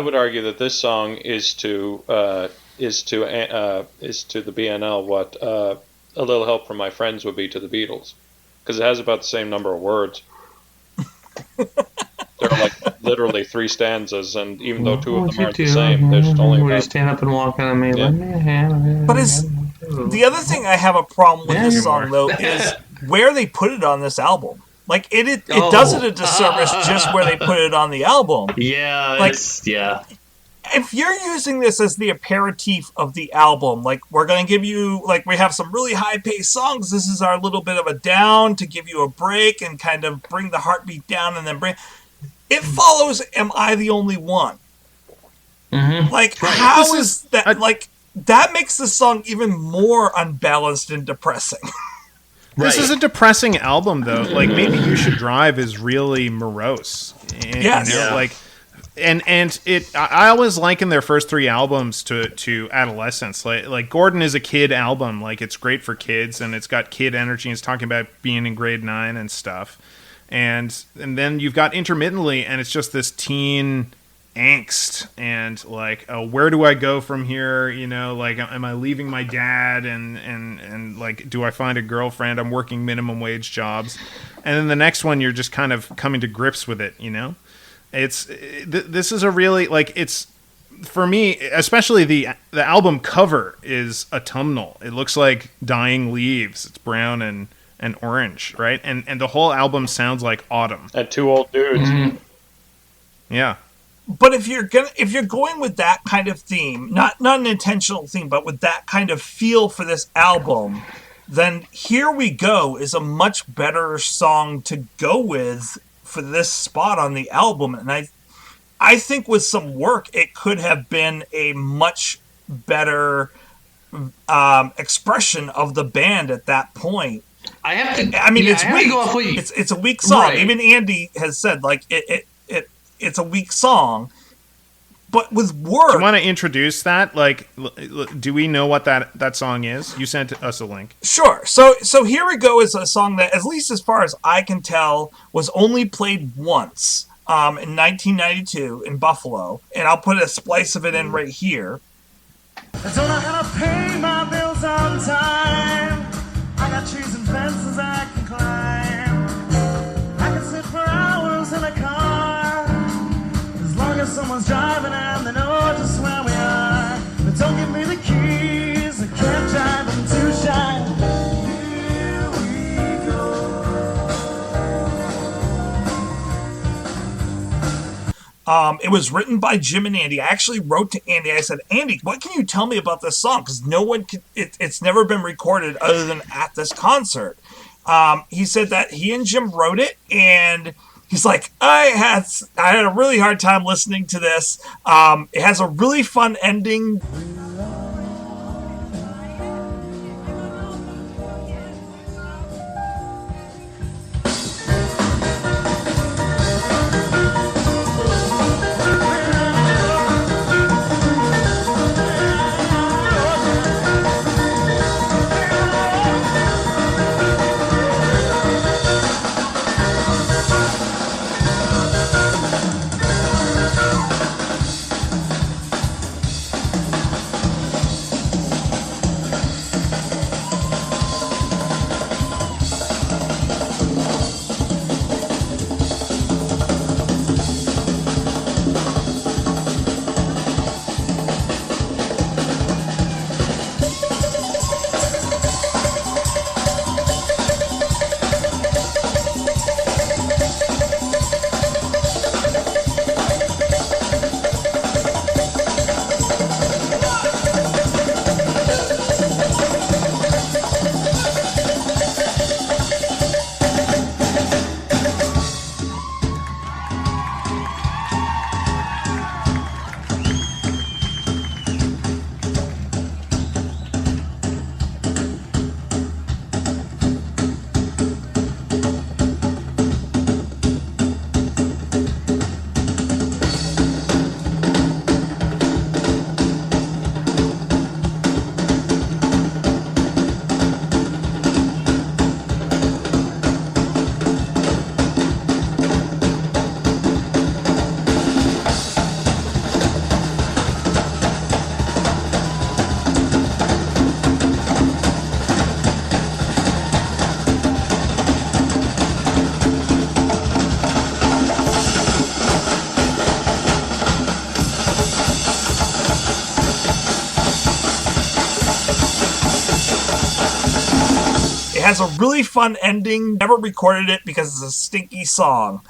would argue that this song is to the BNL what A Little Help from My Friends would be to the Beatles, because it has about the same number of words. They're like literally 3 stanzas, and even though 2 of them aren't the same, they're just only about...
stand up and walk on me.
Yeah.
But the other thing I have a problem with this song, though, is where they put it on this album. Like, it does it a disservice just where they put it on the album.
Yeah,
like, if you're using this as the aperitif of the album, like we're going to give you, like we have some really high-paced songs, this is our little bit of a down to give you a break and kind of bring the heartbeat down and then bring... It follows Am I the Only One?
Mm-hmm.
Like, how is that... Like, that makes the song even more unbalanced and depressing.
This is a depressing album, though. Like, Maybe You Should Drive is really morose.
Yes.
You know, like, and I always liken their first three albums to adolescence. Like Gordon is a kid album. Like, it's great for kids, and it's got kid energy. It's talking about being in grade 9 and stuff. And then you've got Intermittently, and it's just this teen angst and like, oh, where do I go from here? You know, like, am I leaving my dad and like, do I find a girlfriend? I'm working minimum wage jobs. And then the next one, you're just kind of coming to grips with it, you know? This is a really, like, it's, for me, especially the album cover is autumnal. It looks like dying leaves. It's brown and orange, right? And the whole album sounds like autumn.
And two old dudes.
Mm-hmm.
Yeah.
But if you're going with that kind of theme, not an intentional theme, but with that kind of feel for this album, then Here We Go is a much better song to go with for this spot on the album. And I think with some work, it could have been a much better expression of the band at that point.
I have to.
I mean,
yeah,
it's
I have
weak.
to go off what you,
It's a weak song.
Right.
Even Andy has said, like, it's a weak song, but with work.
Do you want to introduce that? Like, do we know what that song is? You sent us a link.
Sure. So Here We Go is a song that, at least as far as I can tell, was only played once in 1992 in Buffalo, and I'll put a splice of it in right here.
I don't know how to pay my bills on time. I got trees and fences I can climb. I can sit for hours in a car, as long as someone's driving and they know just where we are. But don't give me the keys, I can't drive, I'm too shy. Here we go.
It was written by Jim and Andy. I actually wrote to Andy. I said, Andy, what can you tell me about this song? Because no one can, it's never been recorded other than at this concert. He said that he and Jim wrote it, and he's like, I had a really hard time listening to this. It has a really fun ending. Has a really fun ending. Never recorded it because it's a stinky song.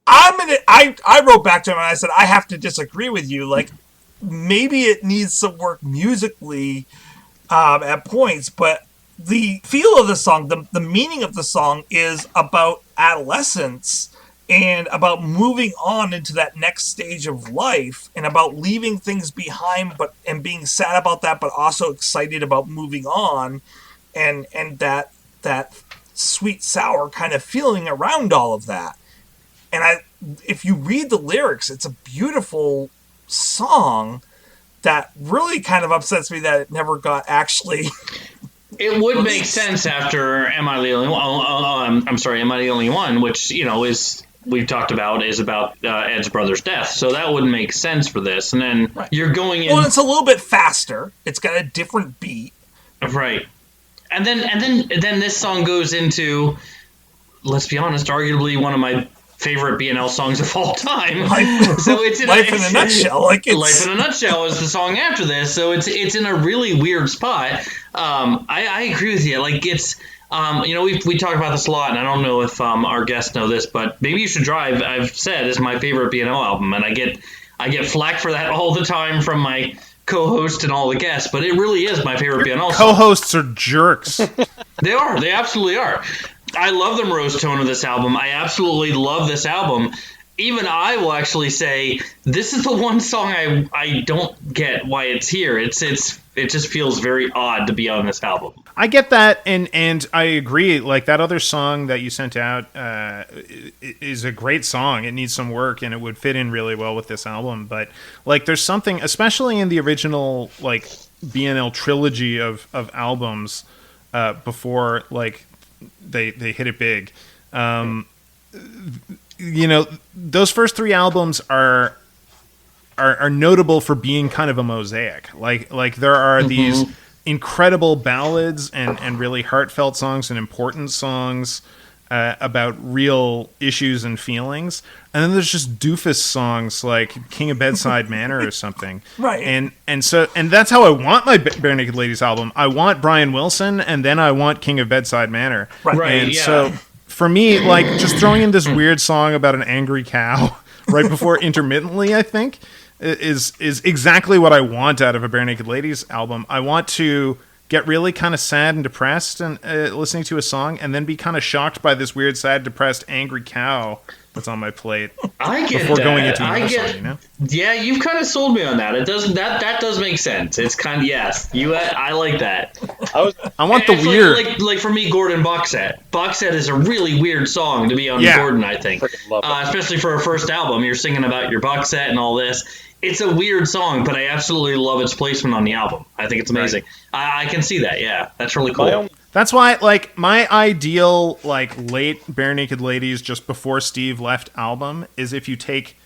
I I wrote back to him and I said, I have to disagree with you. Like, maybe it needs some work musically at points, but the feel of the song, the meaning of the song is about adolescence and about moving on into that next stage of life and about leaving things behind and being sad about that, but also excited about moving on and that sweet sour kind of feeling around all of that. And if you read the lyrics, it's a beautiful song that really kind of upsets me that it never got actually.
It would make sense after Am I the Only One? I'm sorry, Am I the Only One? Which, is we've talked about is about Ed's brother's death. So that would make sense for this. And then you're going in.
Well, it's a little bit faster. It's got a different beat.
Right. And then this song goes into, let's be honest, arguably one of my favorite BNL songs of all time. So it's in
Life in a Nutshell.
Life in a Nutshell is the song after this. So it's in a really weird spot. I agree with you. Like it's, we talk about this a lot, and I don't know if our guests know this, but Maybe You Should Drive, I've said, is my favorite BNL album, and I get flack for that all the time from my co-host and all the guests, but it really is my favorite BNL song.
Co-hosts are jerks.
They are. They absolutely are. I love the morose tone of this album. I absolutely love this album. Even I will actually say this is the one song I don't get why it's here. It just feels very odd to be on this album.
I get that, and I agree. Like that other song that you sent out is a great song. It needs some work, and it would fit in really well with this album. But like, there's something, especially in the original like BNL trilogy of albums before like they hit it big. Those first three albums are notable for being kind of a mosaic. Like there are these incredible ballads and really heartfelt songs and important songs about real issues and feelings, and then there's just doofus songs like King of Bedside Manor or something.
Right.
And that's how I want my Bare Naked Ladies album. I want Brian Wilson, and then I want King of Bedside Manor.
Right.
And so for me, like, just throwing in this weird song about an angry cow right before Intermittently, I think, is exactly what I want out of a Bare Naked Ladies album. I want to get really kind of sad and depressed and listening to a song, and then be kind of shocked by this weird, sad, depressed, angry cow that's on my plate.
I get
before
that.
Going into another song,
Yeah, you've kind of sold me on that. It does that does make sense. It's kind of I like that.
I want the weird.
Like for me, Gordon Box Set. Box Set is a really weird song to be on Gordon, I think. Especially for a first album, you're singing about your box set and all this. It's a weird song, but I absolutely love its placement on the album. I think it's amazing. Right. I can see that. Yeah, that's really cool.
That's why, like, my ideal, like, late Bare Naked Ladies just before Steve left album is if you take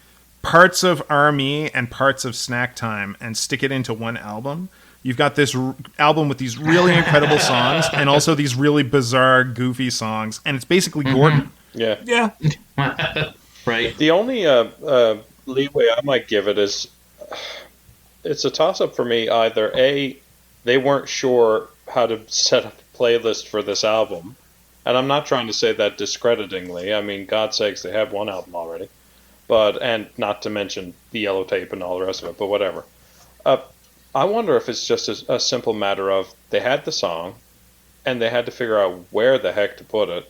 parts of R.Me. and parts of Snack Time and stick it into one album. You've got this album with these really incredible songs and also these really bizarre, goofy songs, and it's basically Gordon.
Yeah.
Yeah.
Right.
The only leeway I might give it is it's a toss-up for me. Either A, they weren't sure how to set up a playlist for this album, and I'm not trying to say that discreditingly. I mean, God's sakes, they have one album already, and not to mention the Yellow Tape and all the rest of it, but whatever. I wonder if it's just a simple matter of they had the song and they had to figure out where the heck to put it,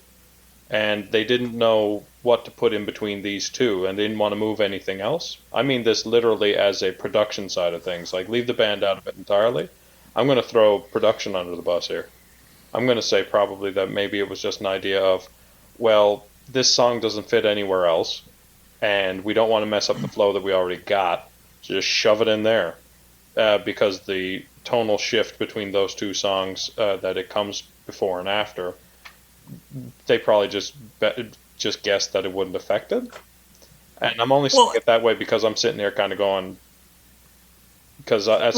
and they didn't know what to put in between these two and didn't want to move anything else. I mean this literally as a production side of things. Like, leave the band out of it entirely. I'm going to throw production under the bus here. I'm going to say probably that maybe it was just an idea of, well, this song doesn't fit anywhere else, and we don't want to mess up the flow that we already got, so just shove it in there. Because the tonal shift between those two songs that it comes before and after, they probably just guessed that it wouldn't affect it. And I'm only saying it that way because I'm sitting there kind of going, because I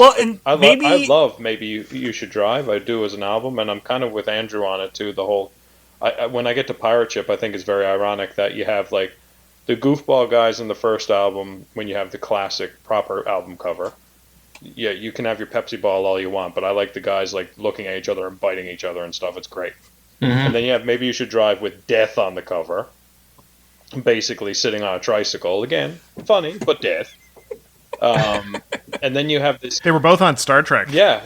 love Maybe You Should Drive. I do as an album, and I'm kind of with Andrew on it too. The whole, when I get to Pirate Ship, I think it's very ironic that you have like the goofball guys in the first album when you have the classic proper album cover. Yeah, you can have your Pepsi ball all you want, but I like the guys like looking at each other and biting each other and stuff. It's great. Mm-hmm. And then you have Maybe You Should Drive with death on the cover. basically sitting on a tricycle. Again, funny, but death. And then you have this.
They were both on Star Trek.
Yeah,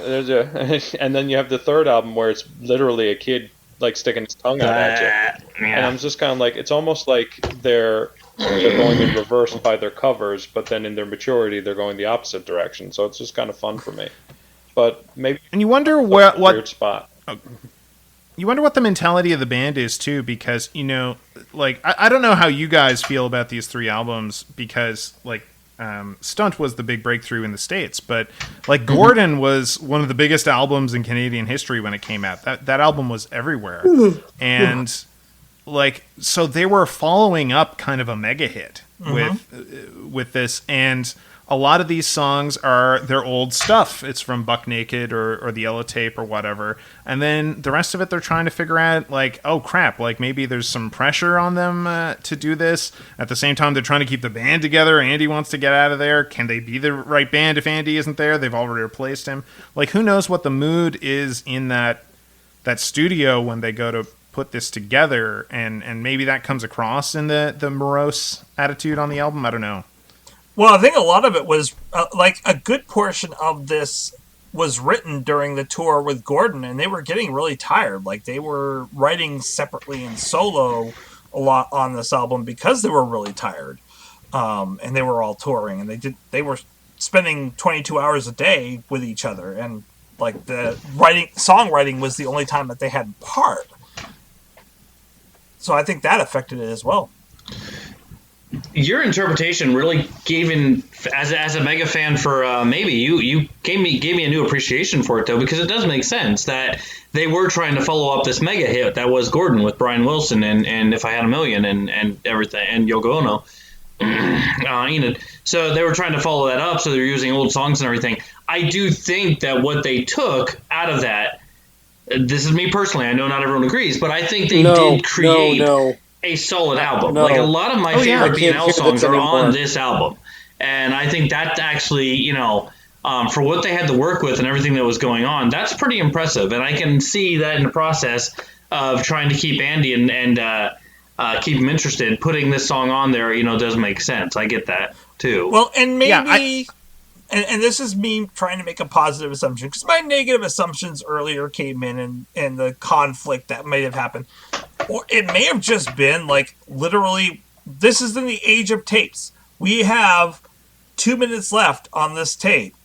and then you have the third album where it's literally a kid like sticking his tongue out at you. And I'm just kind of like, it's almost like they're going in reverse by their covers, but then in their maturity they're going the opposite direction. So it's just kind of fun for me. But maybe. And
you wonder what
weird spot.
You wonder what the mentality of the band is too, because like I don't know how you guys feel about these three albums, because like Stunt was the big breakthrough in the States, but like Gordon was one of the biggest albums in Canadian history when it came out. That album was everywhere, and like so they were following up kind of a mega hit with this, and a lot of these songs are their old stuff. It's from Buck Naked or the Yellow Tape or whatever. And then the rest of it, they're trying to figure out, like, oh, crap, like maybe there's some pressure on them to do this. At the same time, they're trying to keep the band together. Andy wants to get out of there. Can they be the right band if Andy isn't there? They've already replaced him. Like, who knows what the mood is in that studio when they go to put this together. And maybe that comes across in the morose attitude on the album. I don't know.
Well, I think a lot of it was, like, a good portion of this was written during the tour with Gordon, and they were getting really tired. Like, they were writing separately and solo a lot on this album because they were really tired. And they were all touring, and they were spending 22 hours a day with each other, and, like, the songwriting was the only time that they had part. So I think that affected it as well.
Your interpretation really gave in, as a mega fan for maybe you gave me a new appreciation for it, though, because it does make sense that they were trying to follow up this mega hit that was Gordon with Brian Wilson and If I Had a Million and everything, and Yoko Ono. So they were trying to follow that up, so they're using old songs and everything. I do think that what they took out of that, this is me personally, I know not everyone agrees, but I think they did create a solid album. Like, a lot of my favorite B&L songs are on this album. And I think that actually, for what they had to work with and everything that was going on, that's pretty impressive. And I can see that in the process of trying to keep Andy and keep him interested. Putting this song on there, does make sense. I get that, too.
Well, and maybe... And this is me trying to make a positive assumption, because my negative assumptions earlier came in and the conflict that may have happened. Or it may have just been, like, literally, this is in the age of tapes. We have 2 minutes left on this tape.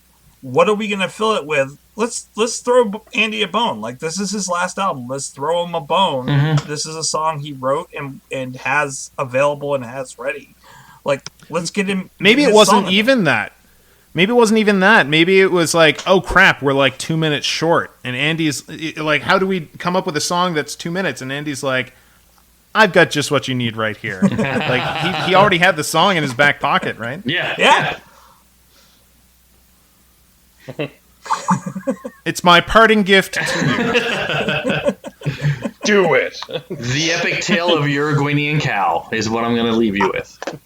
What are we going to fill it with? Let's throw Andy a bone. Like, this is his last album. Let's throw him a bone. This is a song he wrote and has available and has ready. Like, let's get him...
Maybe it wasn't even that. Maybe it wasn't even that. Maybe it was like, oh crap, we're like 2 minutes short. And Andy's like, how do we come up with a song that's 2 minutes? And Andy's like, I've got just what you need right here. Like, he already had the song in his back pocket, right?
Yeah.
It's my parting gift to
you. Do it.
The epic tale of Uruguayan cow is what I'm going to leave you with.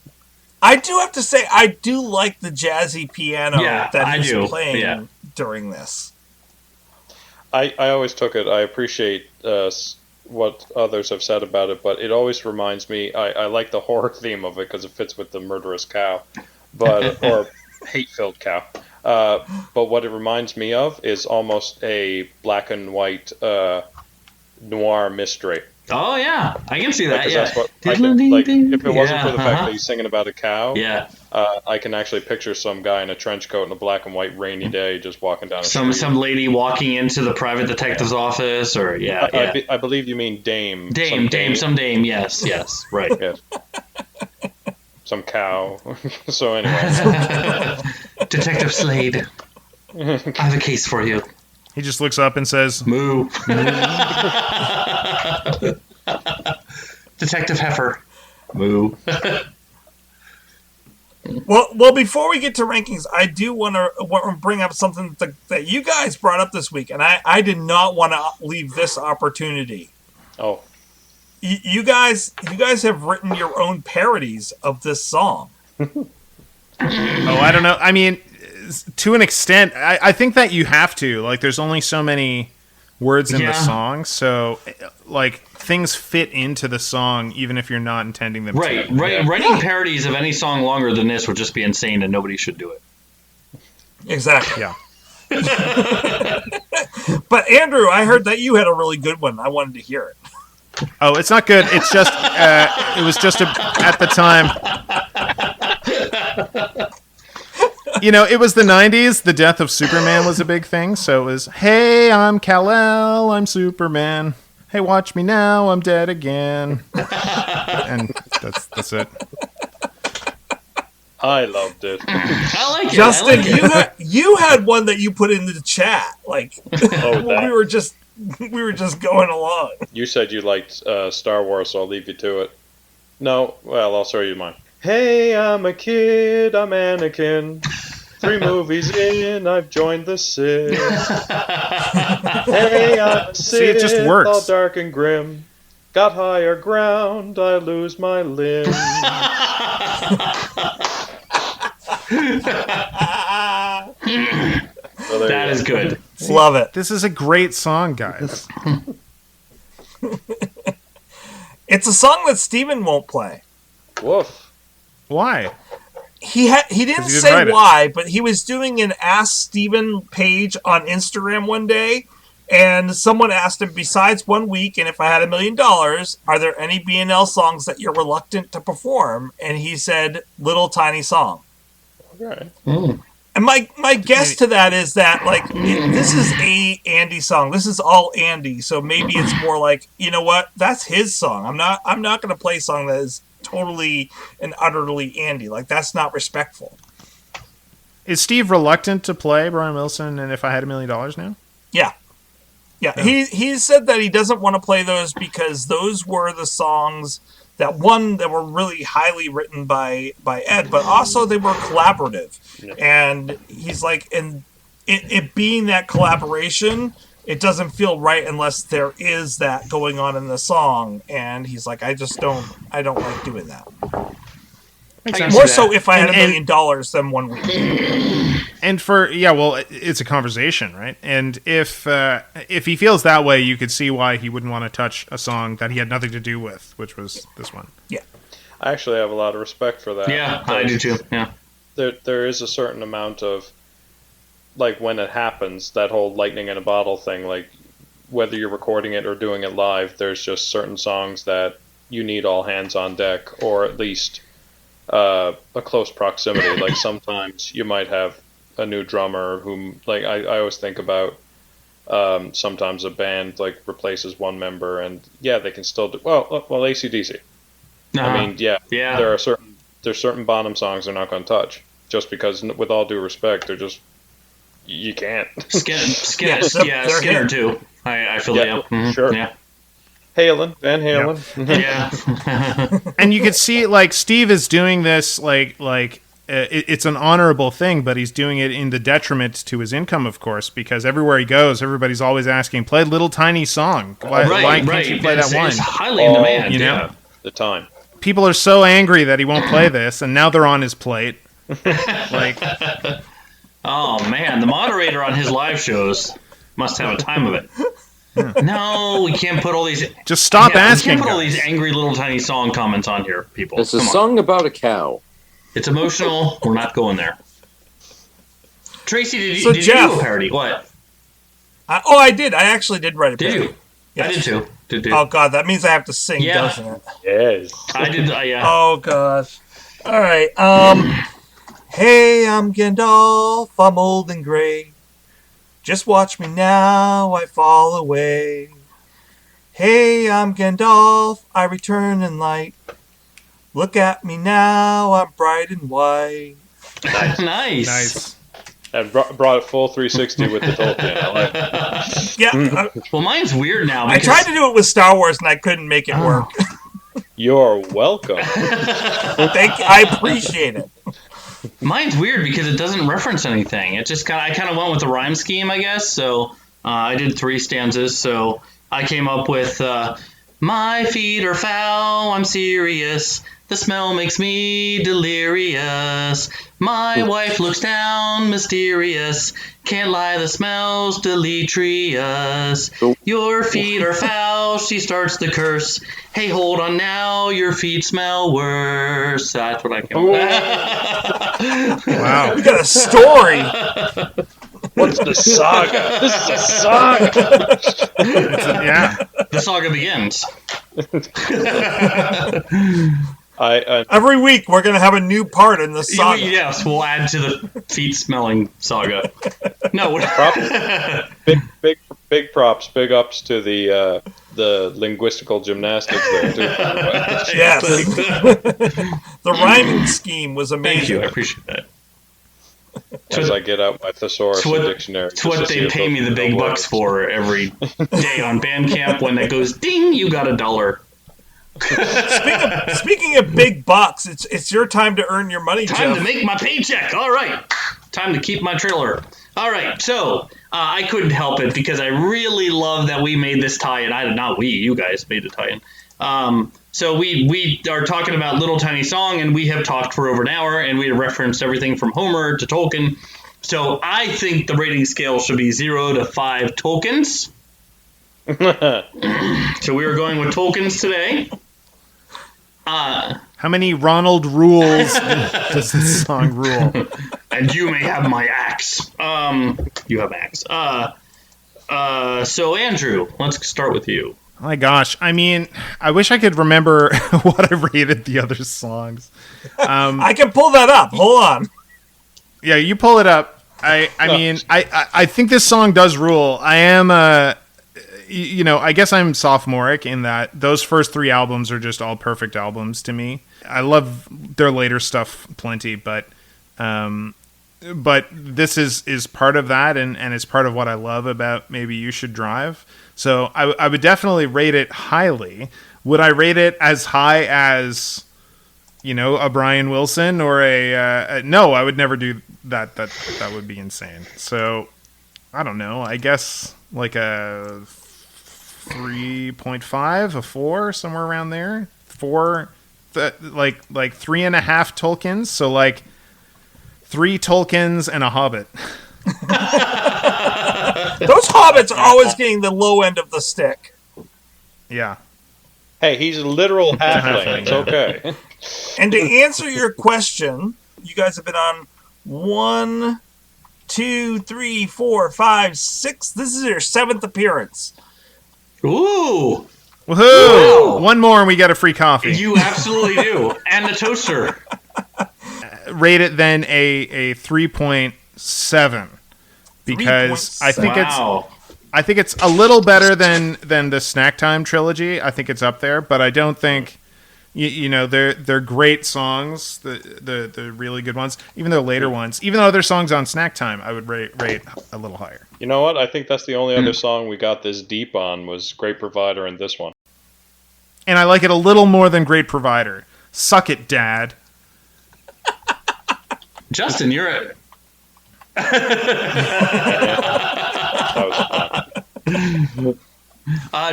I do have to say, I do like the jazzy piano that he's playing during this.
I always took it. I appreciate what others have said about it, but it always reminds me, I like the horror theme of it because it fits with the murderous cow, or hate-filled cow. But what it reminds me of is almost a black and white noir mystery.
Oh yeah, I can see that.
That's what if it wasn't for the fact that he's singing about a cow, I can actually picture some guy in a trench coat on a black and white rainy day just walking down.
Some lady walking into the private detective's office, or
I believe you mean dame.
Some dame. Yes, right.
Yes. Some cow. So anyway,
Detective Slade, I have a case for you.
He just looks up and says,
"Moo." Detective Heifer. Moo.
Well, before we get to rankings, I do want to bring up something that you guys brought up this week, and I did not want to leave this opportunity.
Oh.
You guys have written your own parodies of this song.
Oh, I don't know. I mean, to an extent, I think that you have to. Like, there's only so many words in the
Yeah.
song, so like things fit into the song even if you're not intending them
Right.
to.
Writing parodies of any song longer than this would just be insane, and nobody should do it.
Exactly.
Yeah.
But Andrew, I heard that you had a really good one. I wanted to hear it.
Oh, it's not good. It's just it was just at the time. It was the 90s. The death of Superman was a big thing. So it was, hey, I'm Kal-El, I'm Superman. Hey, watch me now, I'm dead again. And that's it.
I loved it.
I like it.
Justin,
I like it.
you had one that you put into the chat. Like
that.
we were just going along.
You said you liked Star Wars, so I'll leave you to it. No, well, I'll show you mine. Hey, I'm a kid, I'm Anakin. 3 movies in, I've joined the Sith. Hey, I'm a Sith,
See, it just works.
all dark and grim. Got higher ground, I lose my limb. So
That is good.
Love it.
This is a great song, guys.
It's a song that Steven won't play.
Woof.
Why?
He didn't
he didn't
say
write it.
why, but he was doing an Ask Steven page on Instagram one day, and someone asked him, besides 1 week and if I had $1 million, are there any BNL songs that you're reluctant to perform? And he said, Little Tiny Song.
Okay.
And my guess to that is that, like, this is a Andy song. This is all Andy, so maybe it's more like, you know what? That's his song. I'm not going to play a song that is totally and utterly Andy. Like, that's not respectful.
Is Steve reluctant to play Brian Wilson and If I Had $1 Million now?
Yeah. He said that he doesn't want to play those because those were the songs that were really highly written by Ed, but also they were collaborative. Yeah. And he's like, and it being that collaboration, it doesn't feel right unless there is that going on in the song. And he's like, I don't like doing that. More so if I had $1 million than 1 week.
And it's a conversation, right? And if he feels that way, you could see why he wouldn't want to touch a song that he had nothing to do with, which was this one.
Yeah.
I actually have a lot of respect for that.
Yeah, I do too. Yeah.
There is a certain amount of, like, when it happens, that whole lightning in a bottle thing, like, whether you're recording it or doing it live, there's just certain songs that you need all hands on deck, or at least a close proximity. Like, sometimes you might have a new drummer whom, like, I always think about sometimes a band, like, replaces one member, and they can still do well AC/DC. I mean, there's certain Bonham songs they're not going to touch, just because, with all due respect, they're just, you can't.
Skinner too. I feel that. Mm-hmm.
Sure.
Yeah.
Van Halen.
Yeah.
And you could see, like, Steve is doing this, it's an honorable thing, but he's doing it in the detriment to his income, of course, because everywhere he goes, everybody's always asking, play Little Tiny Song. Why can't you play that one?
It's highly in demand.
You know?
The time.
People are so angry that he won't play this, and now they're on his plate. Like,
oh man, the moderator on his live shows must have a time of it. Yeah. No, we can't put all these.
Just stop asking.
We can't put all these angry Little Tiny Song comments on here, people.
It's a song about a cow.
It's emotional. We're not going there. Tracy, did you do a parody? What?
I did. I actually did write a parody.
Did you? Yes. I did too.
Oh god, that means I have to sing, doesn't it?
Yes.
I did. Yeah.
Oh gosh. All right. Hey, I'm Gandalf. I'm old and gray. Just watch me now. I fall away. Hey, I'm Gandalf. I return in light. Look at me now. I'm bright and white.
Nice.
And brought it full 360 with the Tolkien. I like it.
Yeah.
Well, mine's weird now.
I tried to do it with Star Wars and I couldn't make it work.
You're welcome.
Thank you. I appreciate it.
Mine's weird because it doesn't reference anything. It just I kind of went with the rhyme scheme, I guess. So I did 3 stanzas. So I came up with My feet are foul, I'm serious. The smell makes me delirious. My wife looks down, mysterious. Can't lie, the smell's deleterious. Your feet are foul, she starts to curse. Hey, hold on now, your feet smell worse. That's what I can.
Wow.
We got a story.
What's the saga? This is a saga.
Yeah.
The saga begins.
Every week we're going to have a new part in the saga.
Yes, we'll add to the feet smelling saga. No,
big props, big ups to the linguistical gymnastics there too.
Yes. The rhyming scheme was amazing.
Thank you, I appreciate that.
As I get out my thesaurus and dictionary.
It's what they pay me the big bucks for every day on Bandcamp. When it goes ding, you got $1.
Speaking of big bucks, it's your time to earn your money,
Time
Jeff.
to make my paycheck. All right. Time to keep my trailer. All right. So I couldn't help it because I really love that we made this tie-in. You guys made the tie-in. So we are talking about Little Tiny Song, and we have talked for over an hour, and we have referenced everything from Homer to Tolkien. So I think the rating scale should be 0 to 5 Tolkiens. So we are going with Tolkien's today.
How many Ronald rules does this song rule?
And you may have my axe. You have axe. So Andrew, let's start with you.
Oh my gosh. I mean, I wish I could remember what I rated the other songs.
I can pull that up. Hold on.
Yeah, you pull it up. I mean, I think this song does rule. I am, I guess I'm sophomoric in that those first 3 albums are just all perfect albums to me. I love their later stuff plenty, but this is part of that, and it's part of what I love about Maybe You Should Drive. So I would definitely rate it highly. Would I rate it as high as, a Brian Wilson or no, I would never do that. That would be insane. So I don't know. I guess like a 3.5, a 4, somewhere around there. 4, like 3.5 Tolkiens. So like 3 Tolkiens and a Hobbit.
Those hobbits are always getting the low end of the stick.
Yeah.
Hey, he's a literal halfling. It's okay.
And to answer your question, you guys have been on 1, 2, 3, 4, 5, 6. This is your 7th appearance.
Ooh.
Woohoo! Wow. One more and we get a free coffee.
You absolutely do. And a toaster.
Rate it then a 3.7 because
3.7.
I think it's a little better than the Snack Time trilogy. I think it's up there, but I don't think they're great songs, the really good ones. Even though later ones, even though their songs on Snack Time, I would rate a little higher.
You know what? I think that's the only other song we got this deep on was Great Provider and this one.
And I like it a little more than Great Provider. Suck it, Dad.
Justin, you're it.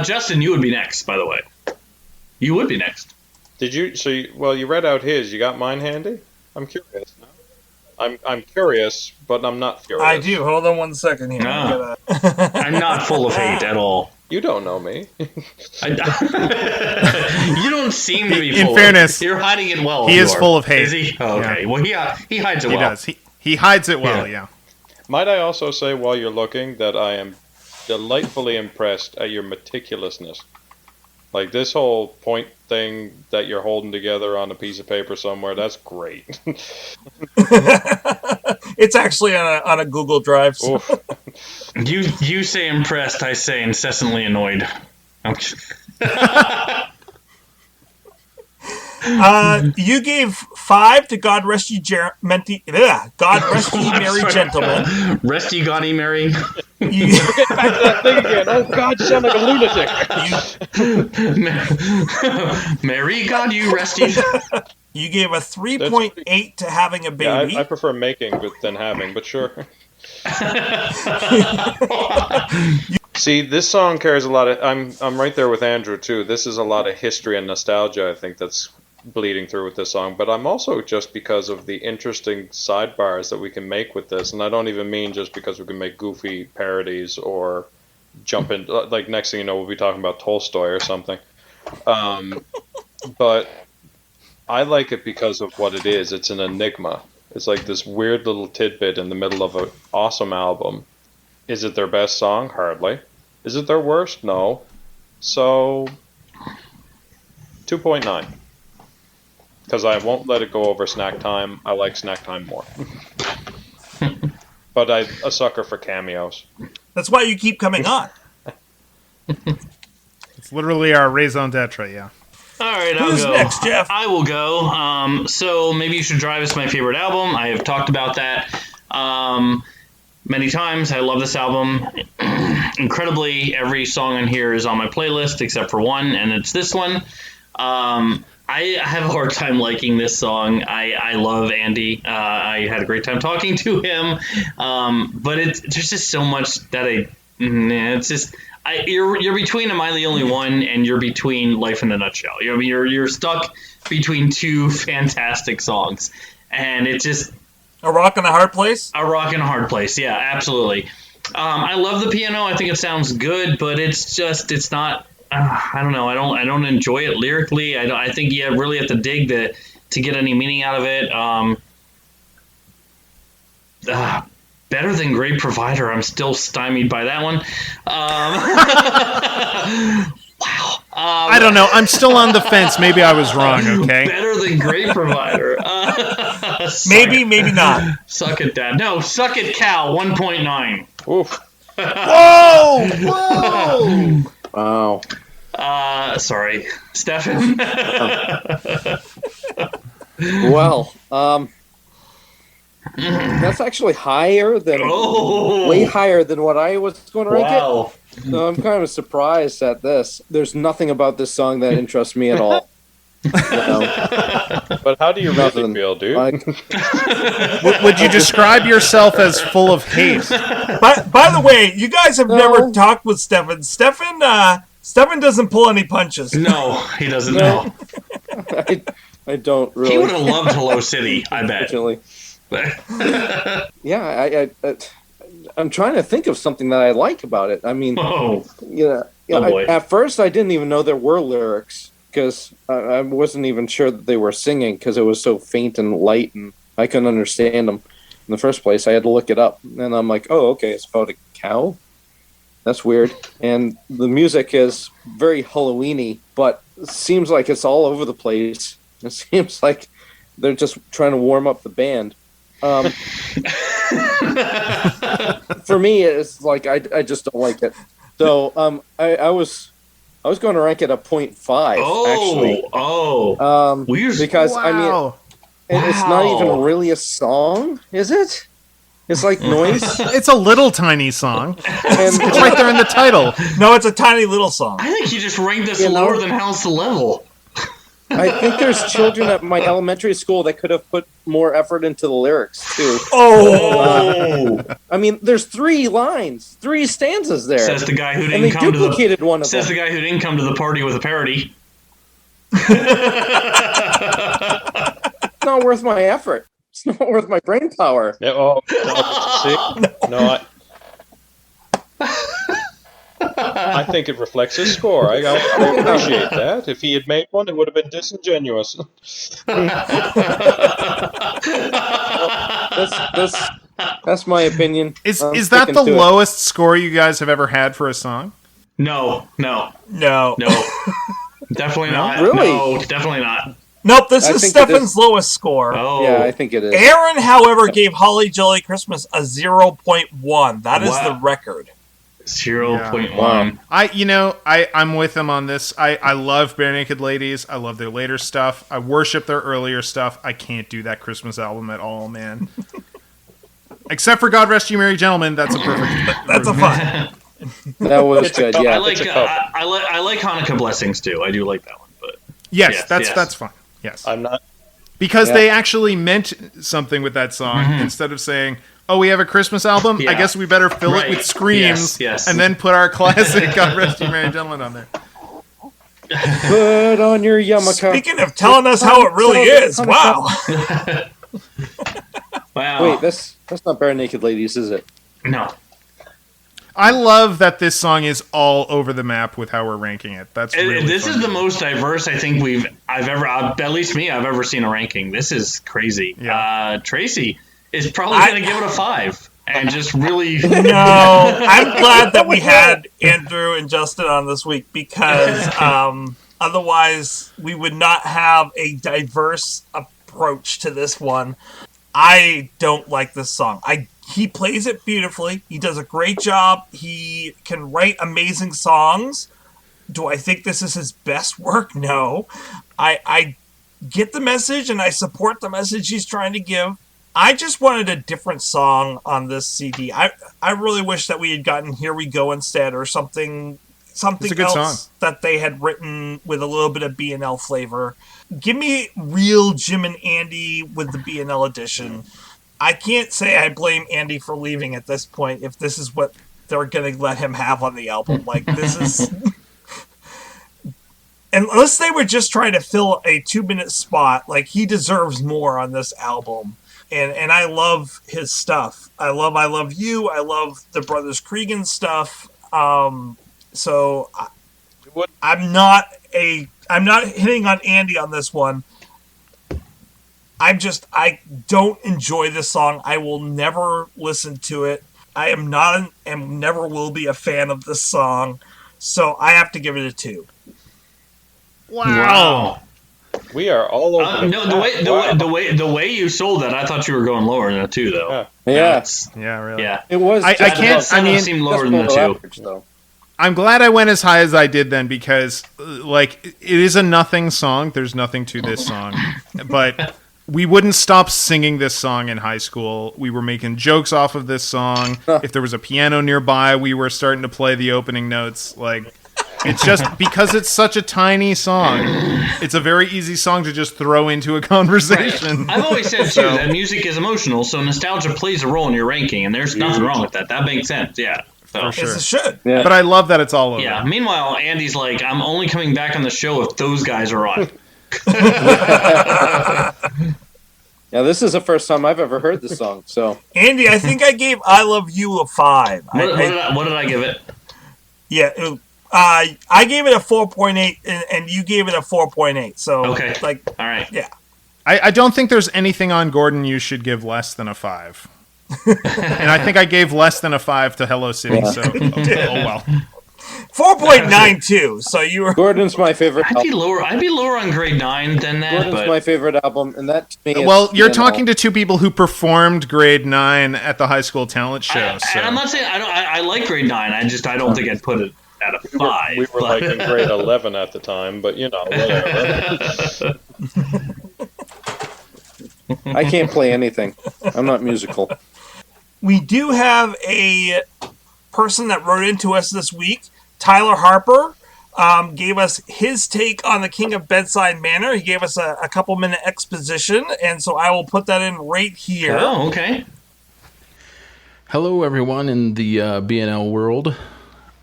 Justin, you would be next, by the way. You would be next.
Did you? So, you read out his. You got mine handy? I'm curious. I'm curious, but I'm not furious.
I do. Hold on 1 second here.
No. I'm not full of hate at all.
You don't know me.
You don't seem to be full
In fairness,
you're hiding it well.
He is full of hate.
Is he? Oh, okay.
Yeah.
Well, he hides it well.
He does. He hides it well, yeah.
Might I also say, while you're looking, that I am delightfully impressed at your meticulousness. Like, this whole point thing that you're holding together on a piece of paper somewhere, that's great.
It's actually on a Google Drive. So.
You say impressed, I say incessantly annoyed.
You gave 5 to God Rest Ye God Rest Ye Merry Gentlemen.
Rest Ye Gaudy Merry.
We're getting back to that thing again. Oh, God, you sound like a lunatic.
Merry God, you rest ye.
You gave a 3.8 to Having a Baby.
Yeah, I prefer making than having, but sure. See, this song carries a lot of. I'm right there with Andrew too. This is a lot of history and nostalgia. I think that's bleeding through with this song. But I'm also just because of the interesting sidebars that we can make with this, and I don't even mean just because we can make goofy parodies or jump in. Like next thing you know, we'll be talking about Tolstoy or something. But I like it because of what it is. It's an enigma. It's like this weird little tidbit in the middle of an awesome album. Is it their best song? Hardly. Is it their worst? No. So, 2.9. Because I won't let it go over Snack Time. I like Snack Time more. But I'm a sucker for cameos.
That's why you keep coming on.
It's literally our raison d'etre, yeah.
All right,
Who's
I'll go.
next, Jeff?
I will go. So Maybe You Should Drive is my favorite album. I have talked about that many times. I love this album. Incredibly, every song on here is on my playlist except for one, and it's this one. I have a hard time liking this song. I love Andy. I had a great time talking to him. But there's just so much that it's just... You're between Am I the Only One and you're between Life in a Nutshell. You're stuck between two fantastic songs, and it's just
A Rock and a Hard Place.
A Rock and a Hard Place. Yeah, absolutely. I love the piano. I think it sounds good, but it's not. I don't know. I don't enjoy it lyrically. I think you really have to dig to get any meaning out of it. Better Than Great Provider. I'm still stymied by that one. Wow.
I don't know. I'm still on the fence. Maybe I was wrong, okay?
Better Than Great Provider.
Maybe not.
Suck it, Dad. No, Suck It, Cal. 1.9.
Oof.
Whoa!
Wow.
Sorry. Stefan?
Well, that's actually way higher than what I was going to rank it. So I'm kind of surprised at this. There's nothing about this song that interests me at all.
But how do you really feel, dude?
Would you describe yourself as full of hate?
By the way, you guys have never talked with Stefan. Stefan doesn't pull any punches.
No, he doesn't know.
I don't really.
He would have loved Hello City, I bet.
Yeah, I'm trying to think of something that I like about it. I mean, at first I didn't even know there were lyrics because I wasn't even sure that they were singing because it was so faint and light and I couldn't understand them in the first place. I had to look it up, and I'm like, oh, okay, it's about a cow. That's weird. And the music is very Halloween-y, but it seems like it's all over the place. It seems like they're just trying to warm up the band. For me, it's like I just don't like it. So I was going to rank it a 0.5. Actually.
Weird.
Because I mean, it's not even really a song, is it? It's like noise.
It's a little tiny song. It's right there in the title.
No, it's a tiny little song.
I think you just ranked this lower than House to Level.
I think there's children at my elementary school that could have put more effort into the lyrics too. I mean, there's 3 lines, 3 stanzas there.
Says the guy who didn't
and they
come
duplicated one of
Says
them.
the guy who didn't come to the party with a parody.
It's not worth my effort. It's not worth my brain power.
Yeah, no, I think it reflects his score. I appreciate that. If he had made one, it would have been disingenuous.
That's my opinion.
Is that the lowest score you guys have ever had for a song?
No. Definitely not.
Really?
No, definitely not.
Nope, this is Stefan's lowest score.
Oh.
Yeah, I think it is.
Aaron, however, gave Holly Jolly Christmas a 0.1. That is the record.
0.1.
I'm with him on this. I love Bare Naked Ladies. I love their later stuff. I worship their earlier stuff. I can't do that Christmas album at all, man. Except for God Rest You Merry Gentlemen. That's a perfect.
That's a fun.
That was good. Yeah,
I like Hanukkah Blessings too. I do like that one. But
yes, that's fine. Yes,
I'm not
because they actually meant something with that song instead of saying Oh, we have a Christmas album?
Yeah.
I guess we better fill
Right.
it with screams
Yes.
and then put our classic God Rest You Merry Gentlemen on there.
Put on your yarmulke.
Speaking of telling us how it really is, wow.
Wow.
Wait, that's not Bare Naked Ladies, is it?
No.
I love that this song is all over the map with how we're ranking it. That's really
This
fun.
is the most diverse I think I've ever, at least me, I've ever seen a ranking. This is crazy.
Yeah.
Tracy is probably going to give it a 5 and just really.
No, I'm glad that we had Andrew and Justin on this week because otherwise we would not have a diverse approach to this one. I don't like this song. He plays it beautifully. He does a great job. He can write amazing songs. Do I think this is his best work? No. I get the message and I support the message he's trying to give. I just wanted a different song on this CD. I really wish that we had gotten Here We Go instead or something else
song.
that they had written with a little bit of B&L flavor. Give me real Jim and Andy with the B&L edition. I can't say I blame Andy for leaving at this point if this is what they're going to let him have on the album. Like, this is... Unless they were just trying to fill a 2-minute spot, like, he deserves more on this album. And I love his stuff. I love You. I love the Brothers Cregan stuff. So I'm not hitting on Andy on this one. I don't enjoy this song. I will never listen to it. I am not and never will be a fan of this song. So I have to give it a 2.
Wow.
We are all over.
The way you sold that, I thought you were going lower than a 2, though.
Yeah.
Yeah, really.
Yeah.
It was.
I can't. I mean,
seemed lower than a 2.
Average, though.
I'm glad I went as high as I did then because, like, it is a nothing song. There's nothing to this song, but we wouldn't stop singing this song in high school. We were making jokes off of this song. If there was a piano nearby, we were starting to play the opening notes. Like, it's just because it's such a tiny song. It's a very easy song to just throw into a conversation.
Right. I've always said too that music is emotional, so nostalgia plays a role in your ranking, and there's nothing wrong with that. That makes sense. Yeah. So.
For sure.
Yes, it should.
Yeah.
But I love that it's all over.
Yeah. Meanwhile, Andy's like, I'm only coming back on the show if those guys are on.
Yeah, this is the first time I've ever heard this song. So,
Andy, I think I gave I Love You a 5.
What did I give it?
Yeah, I gave it a 4.8, and you gave it a 4.8. So,
Okay.
like,
All right.
yeah.
I don't think there's anything on Gordon you should give less than a 5. And I think I gave less than a 5 to Hello City,
Yeah.
so oh well.
4.92. So you were.
Gordon's my favorite.
I'd be lower on grade 9 than that.
Gordon's
but
my favorite album, and that to me.
Well, you're talking to two people who performed grade 9 at the high school talent show.
And
So
I'm not saying I like grade 9. I don't think I'd put it at a 5.
We were like in grade 11 at the time, but you know, whatever.
I can't play anything. I'm not musical.
We do have a person that wrote into us this week. Tyler Harper gave us his take on the King of Bedside Manor. He gave us a couple-minute exposition, and so I will put that in right here.
Oh, okay.
Hello, everyone in the B&L world.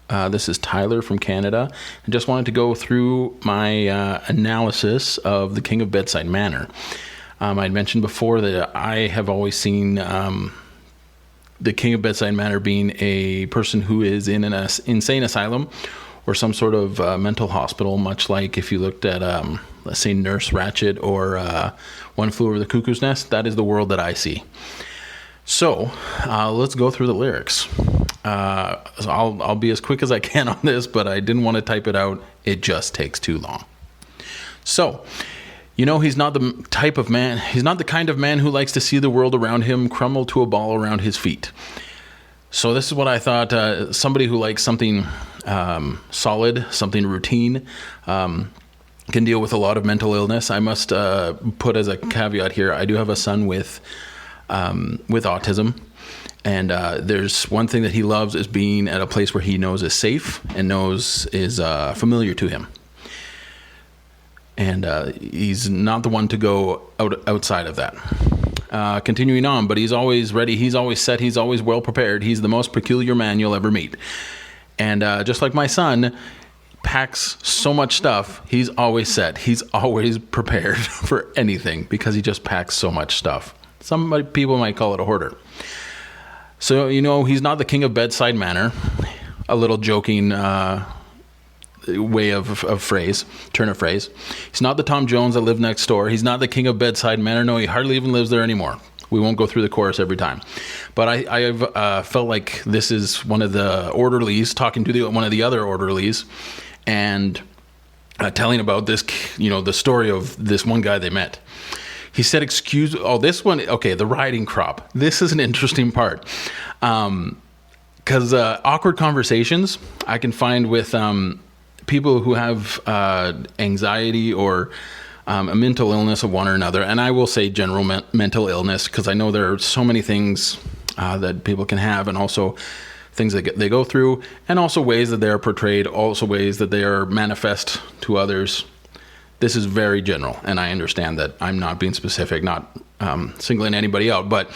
This is Tyler from Canada. I just wanted to go through my analysis of the King of Bedside Manor. I'd mentioned before that I have always seen the King of Bedside Manor being a person who is in an insane asylum or some sort of mental hospital, much like if you looked at, let's say, Nurse Ratched or One Flew Over the Cuckoo's Nest. That is the world that I see. So let's go through the lyrics. So I'll be as quick as I can on this, but I didn't want to type it out. It just takes too long. So, he's not the type of man, he's not the kind of man who likes to see the world around him crumble to a ball around his feet. So this is what I thought, somebody who likes something solid, something routine, can deal with a lot of mental illness. I must put as a caveat here, I do have a son with autism. And there's one thing that he loves is being at a place where he knows is safe and knows is familiar to him. And he's not the one to go outside of that. continuing on, but he's always ready. He's always set. He's always well prepared. He's the most peculiar man you'll ever meet. And just like my son packs so much stuff, he's always set. He's always prepared for anything because he just packs so much stuff. Some people might call it a hoarder. So, he's not the king of bedside manner. A little joking way of turn of phrase. He's not the Tom Jones that lived next door. He's not the king of bedside manner. No, he hardly even lives there anymore. We won't go through the chorus every time. But I've felt like this is one of the orderlies talking to one of the other orderlies and telling about this, the story of this one guy they met. He said, this one, okay, the riding crop. This is an interesting part. Because awkward conversations I can find with people who have anxiety or a mental illness of one or another. And I will say general mental illness because I know there are so many things that people can have, and also things that they go through, and also ways that they are portrayed, also ways that they are manifest to others. This is very general, and I understand that I'm not being specific, not singling anybody out, but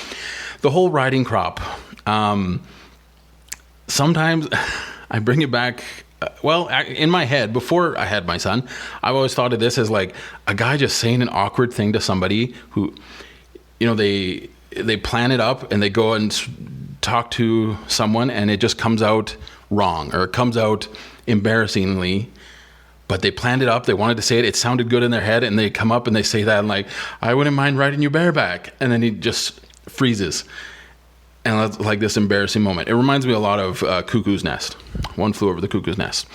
the whole riding crop, sometimes I bring it back. In my head, before I had my son, I've always thought of this as like a guy just saying an awkward thing to somebody who, they plan it up and they go and talk to someone and it just comes out wrong or it comes out embarrassingly. But they planned it up. They wanted to say it. It sounded good in their head. And they come up and they say that. And like, I wouldn't mind riding you bareback. And then he just freezes. And that's like this embarrassing moment. It reminds me a lot of Cuckoo's Nest. One Flew Over the Cuckoo's Nest.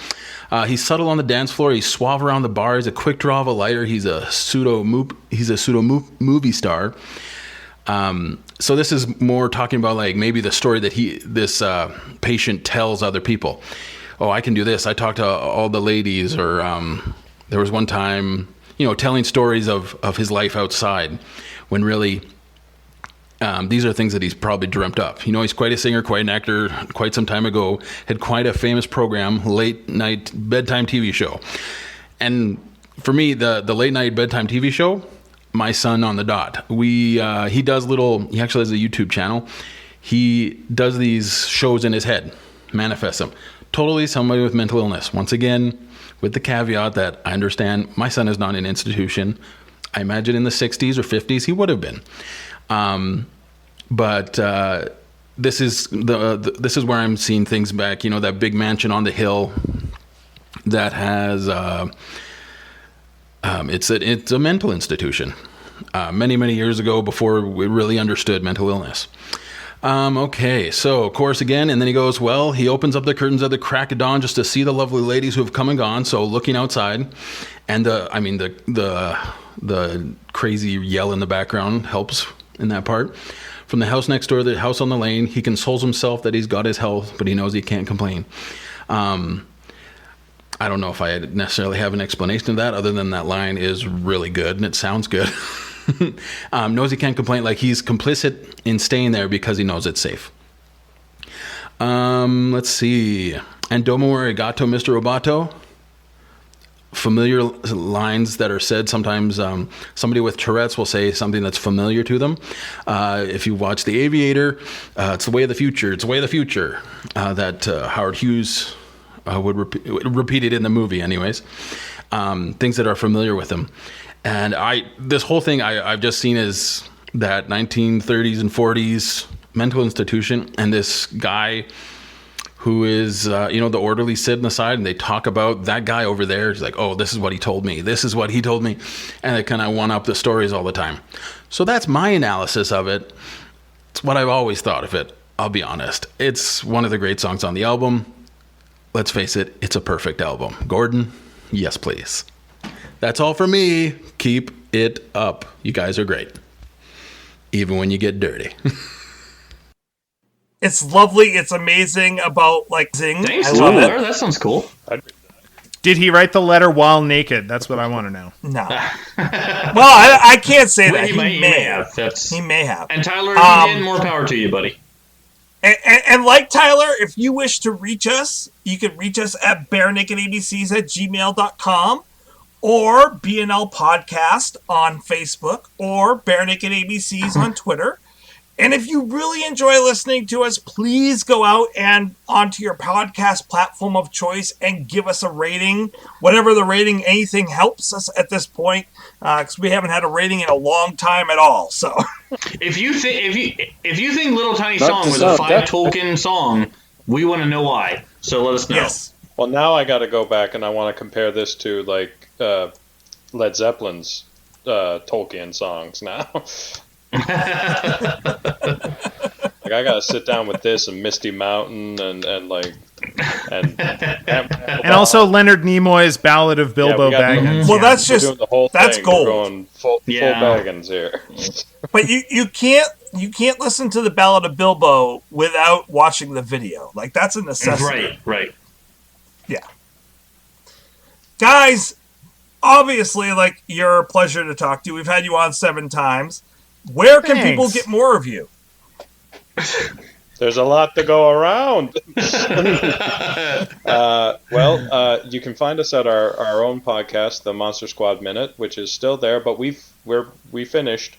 He's subtle on the dance floor. He's suave around the bar. He's a quick draw of a lighter. He's a pseudo movie star. So this is more talking about like maybe the story that this patient tells other people. Oh, I can do this. I talked to all the ladies, or there was one time, telling stories of his life outside, when really these are things that he's probably dreamt up. He's quite a singer, quite an actor. Quite some time ago, had quite a famous program, late night bedtime TV show. And for me, the late night bedtime TV show, my son on the dot. He actually has a YouTube channel. He does these shows in his head, manifests them. Totally somebody with mental illness. Once again, with the caveat that I understand my son is not in an institution. I imagine in the 60s or 50s he would have been. But this is where I'm seeing things back. That big mansion on the hill that has it's a mental institution. Many years ago, before we really understood mental illness. Okay, so chorus again, and then he goes, well, he opens up the curtains at the crack of dawn just to see the lovely ladies who have come and gone. So looking outside, and the crazy yell in the background helps in that part. From the house next door, the house on the lane, he consoles himself that he's got his health, but he knows he can't complain. I don't know if I necessarily have an explanation of that, other than that line is really good and it sounds good. Knows he can't complain, like he's complicit in staying there because he knows it's safe. Let's see. And domo arigato, Mr. Roboto. Familiar lines that are said. Sometimes somebody with Tourette's will say something that's familiar to them. If you watch The Aviator, it's the way of the future. It's the way of the future. That Howard Hughes would repeat it in the movie anyways. Things that are familiar with him. And this whole thing I've just seen is that 1930s and 40s mental institution, and this guy who is, the orderly sitting aside and they talk about that guy over there. He's like, oh, this is what he told me. This is what he told me. And they kind of one up the stories all the time. So that's my analysis of it. It's what I've always thought of it. I'll be honest. It's one of the great songs on the album. Let's face it, it's a perfect album. Gordon, yes, please. That's all for me. Keep it up. You guys are great. Even when you get dirty.
It's lovely. It's amazing about zing.
Thanks, Tyler. That sounds cool.
Did he write the letter while naked? That's what I want to know.
No. Well, I can't say that. He may have. He may have.
And Tyler, if you did, more power to you, buddy.
And like Tyler, if you wish to reach us, you can reach us at barenaked@gmail.com. or BNL Podcast on Facebook, or Bare Naked ABCs on Twitter. And if you really enjoy listening to us, please go out and onto your podcast platform of choice and give us a rating. Whatever the rating, anything helps us at this point, because we haven't had a rating in a long time at all. So,
if you think Little Tiny Song was a 5 Tolkien song, we want to know why. So let us know.
Yes.
Well, now I got to go back and I want to compare this to Led Zeppelin's Tolkien songs now. Like I gotta sit down with this and Misty Mountain and
also Leonard Nimoy's Ballad of Bilbo Baggins.
Well, that's just
doing the whole
that's
thing.
gold.
We're going full Baggins here.
But you can't listen to the Ballad of Bilbo without watching the video. Like, that's a necessity.
Right.
Yeah. Guys, obviously, like, you're a pleasure to talk to. We've had you on 7 times. Where can people get more of you?
There's a lot to go around. You can find us at our own podcast, the Monster Squad Minute, which is still there, but we finished.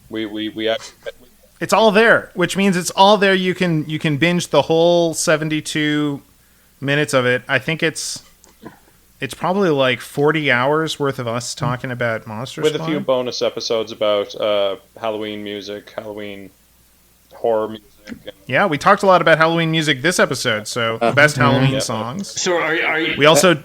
We actually,
it's all there, which means it's all there. You can binge the whole 72 minutes of it. I think it's probably like 40 hours worth of us talking about Monster Squad.
With a few bonus episodes about Halloween music, Halloween horror music.
Yeah, we talked a lot about Halloween music this episode, so the best Halloween songs.
So are you...
We also...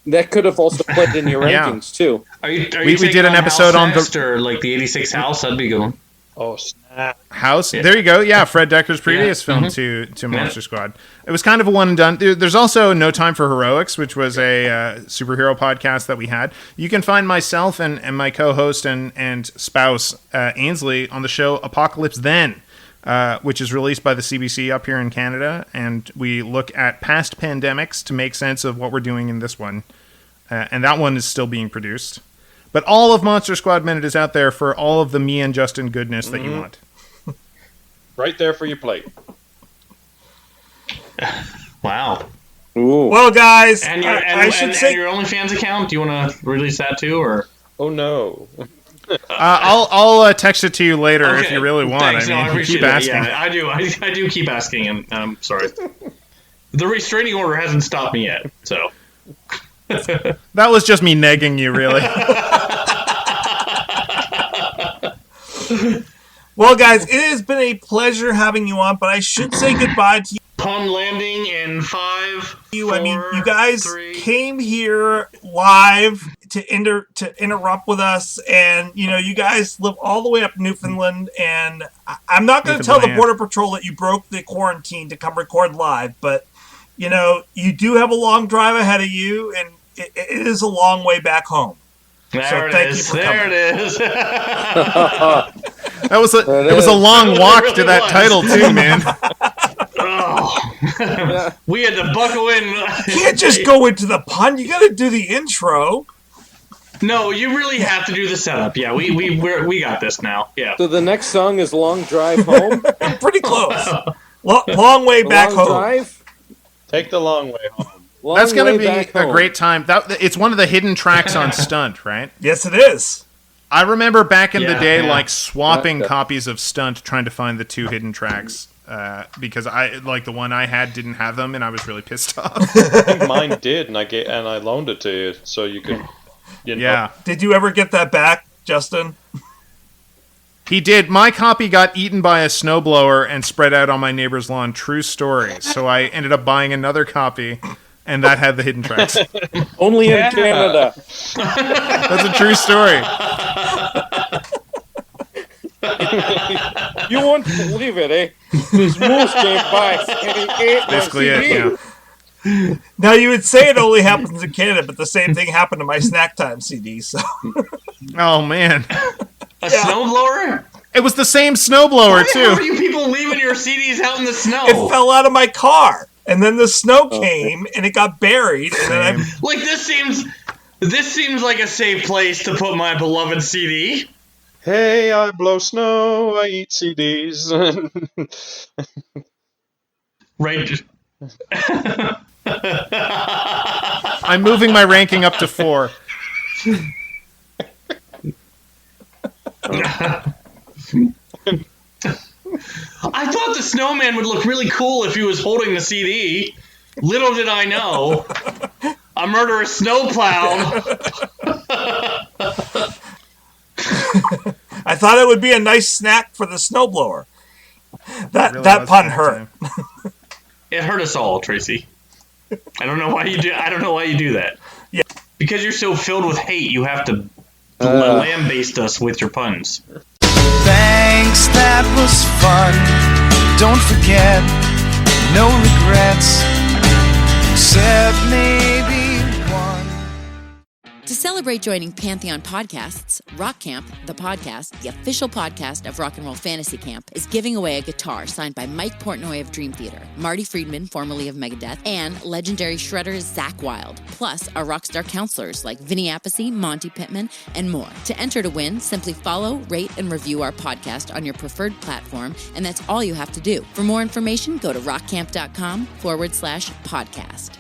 That could have also played in your rankings, too.
We
did an episode on the...
Or like the 86 House, that'd be a good one.
Oh, snap.
House. Yeah. There you go. Yeah, Fred Decker's previous film to Monster Squad. It was kind of a one and done. There's also No Time for Heroics, which was a superhero podcast that we had. You can find myself and my co-host and spouse, Ainsley, on the show Apocalypse Then, which is released by the CBC up here in Canada. And we look at past pandemics to make sense of what we're doing in this one. And that one is still being produced. But all of Monster Squad Minute is out there for all of the me and Justin goodness that you want.
Right there for your plate.
Wow.
Ooh.
Well, guys,
and your OnlyFans account, do you want to release that too, or?
Oh no.
I'll text it to you later if you really want.
Thanks.
I mean, keep asking.
Yeah, I do. I do keep asking, and I'm sorry. The restraining order hasn't stopped me yet, so.
That was just me negging you, really.
Well, guys, it has been a pleasure having you on, but I should say goodbye to you.
Pun landing in 5, 4,
I mean, you guys
3.
came here live to interrupt with us, and you guys live all the way up Newfoundland, and I'm not going to tell the Border Patrol that you broke the quarantine to come record live, but you do have a long drive ahead of you, and it is a long way back home.
There it is.
It was a long walk to that title too, man.
Oh. We had to buckle in.
You can't just go into the pun. You got to do the intro.
No, you really have to do the setup. Yeah, we got this now. Yeah.
So the next song is "Long Drive Home."
Pretty close. Long way back home.
Drive?
Take the long way home.
That's going to be a great time. It's one of the hidden tracks on Stunt, right?
Yes, it is.
I remember back in the day, swapping copies of Stunt, trying to find the 2 hidden tracks, because the one I had didn't have them, and I was really pissed off.
I think mine did, and I loaned it to you so you could.
Yeah.
Did you ever get that back, Justin?
He did. My copy got eaten by a snowblower and spread out on my neighbor's lawn. True story. So I ended up buying another copy. And that had the hidden tracks.
Only in Canada.
That's a true story.
You won't believe it, eh? This moose came by and he ate
basically
my CD.
it, yeah.
Now, you would say it only happens in Canada, but the same thing happened to my Snack Time CD, so...
Oh, man.
A snowblower?
It was the same snowblower, too.
Why are you people leaving your CDs out in the snow?
It fell out of my car. And then the snow came, and it got buried. And then
this seems like a safe place to put my beloved CD.
Hey, I blow snow, I eat CDs.
Right.
I'm moving my ranking up to 4.
I thought the snowman would look really cool if he was holding the CD. Little did I know, a murderous snowplow.
I thought it would be a nice snack for the snowblower. That
Really
that
was
pun
snack
hurt.
time.
It hurt us all, Tracy. I don't know why you do. I don't know why you do that.
Yeah.
Because you're so filled with hate, you have to lambaste us with your puns.
Thanks, that was fun. Don't forget, no regrets, except maybe one.
To celebrate joining Pantheon Podcasts, Rock Camp, the podcast, the official podcast of Rock and Roll Fantasy Camp, is giving away a guitar signed by Mike Portnoy of Dream Theater, Marty Friedman, formerly of Megadeth, and legendary shredder Zakk Wylde, plus our rockstar counselors like Vinny Appice, Monty Pittman, and more. To enter to win, simply follow, rate, and review our podcast on your preferred platform, and that's all you have to do. For more information, go to rockcamp.com/podcast.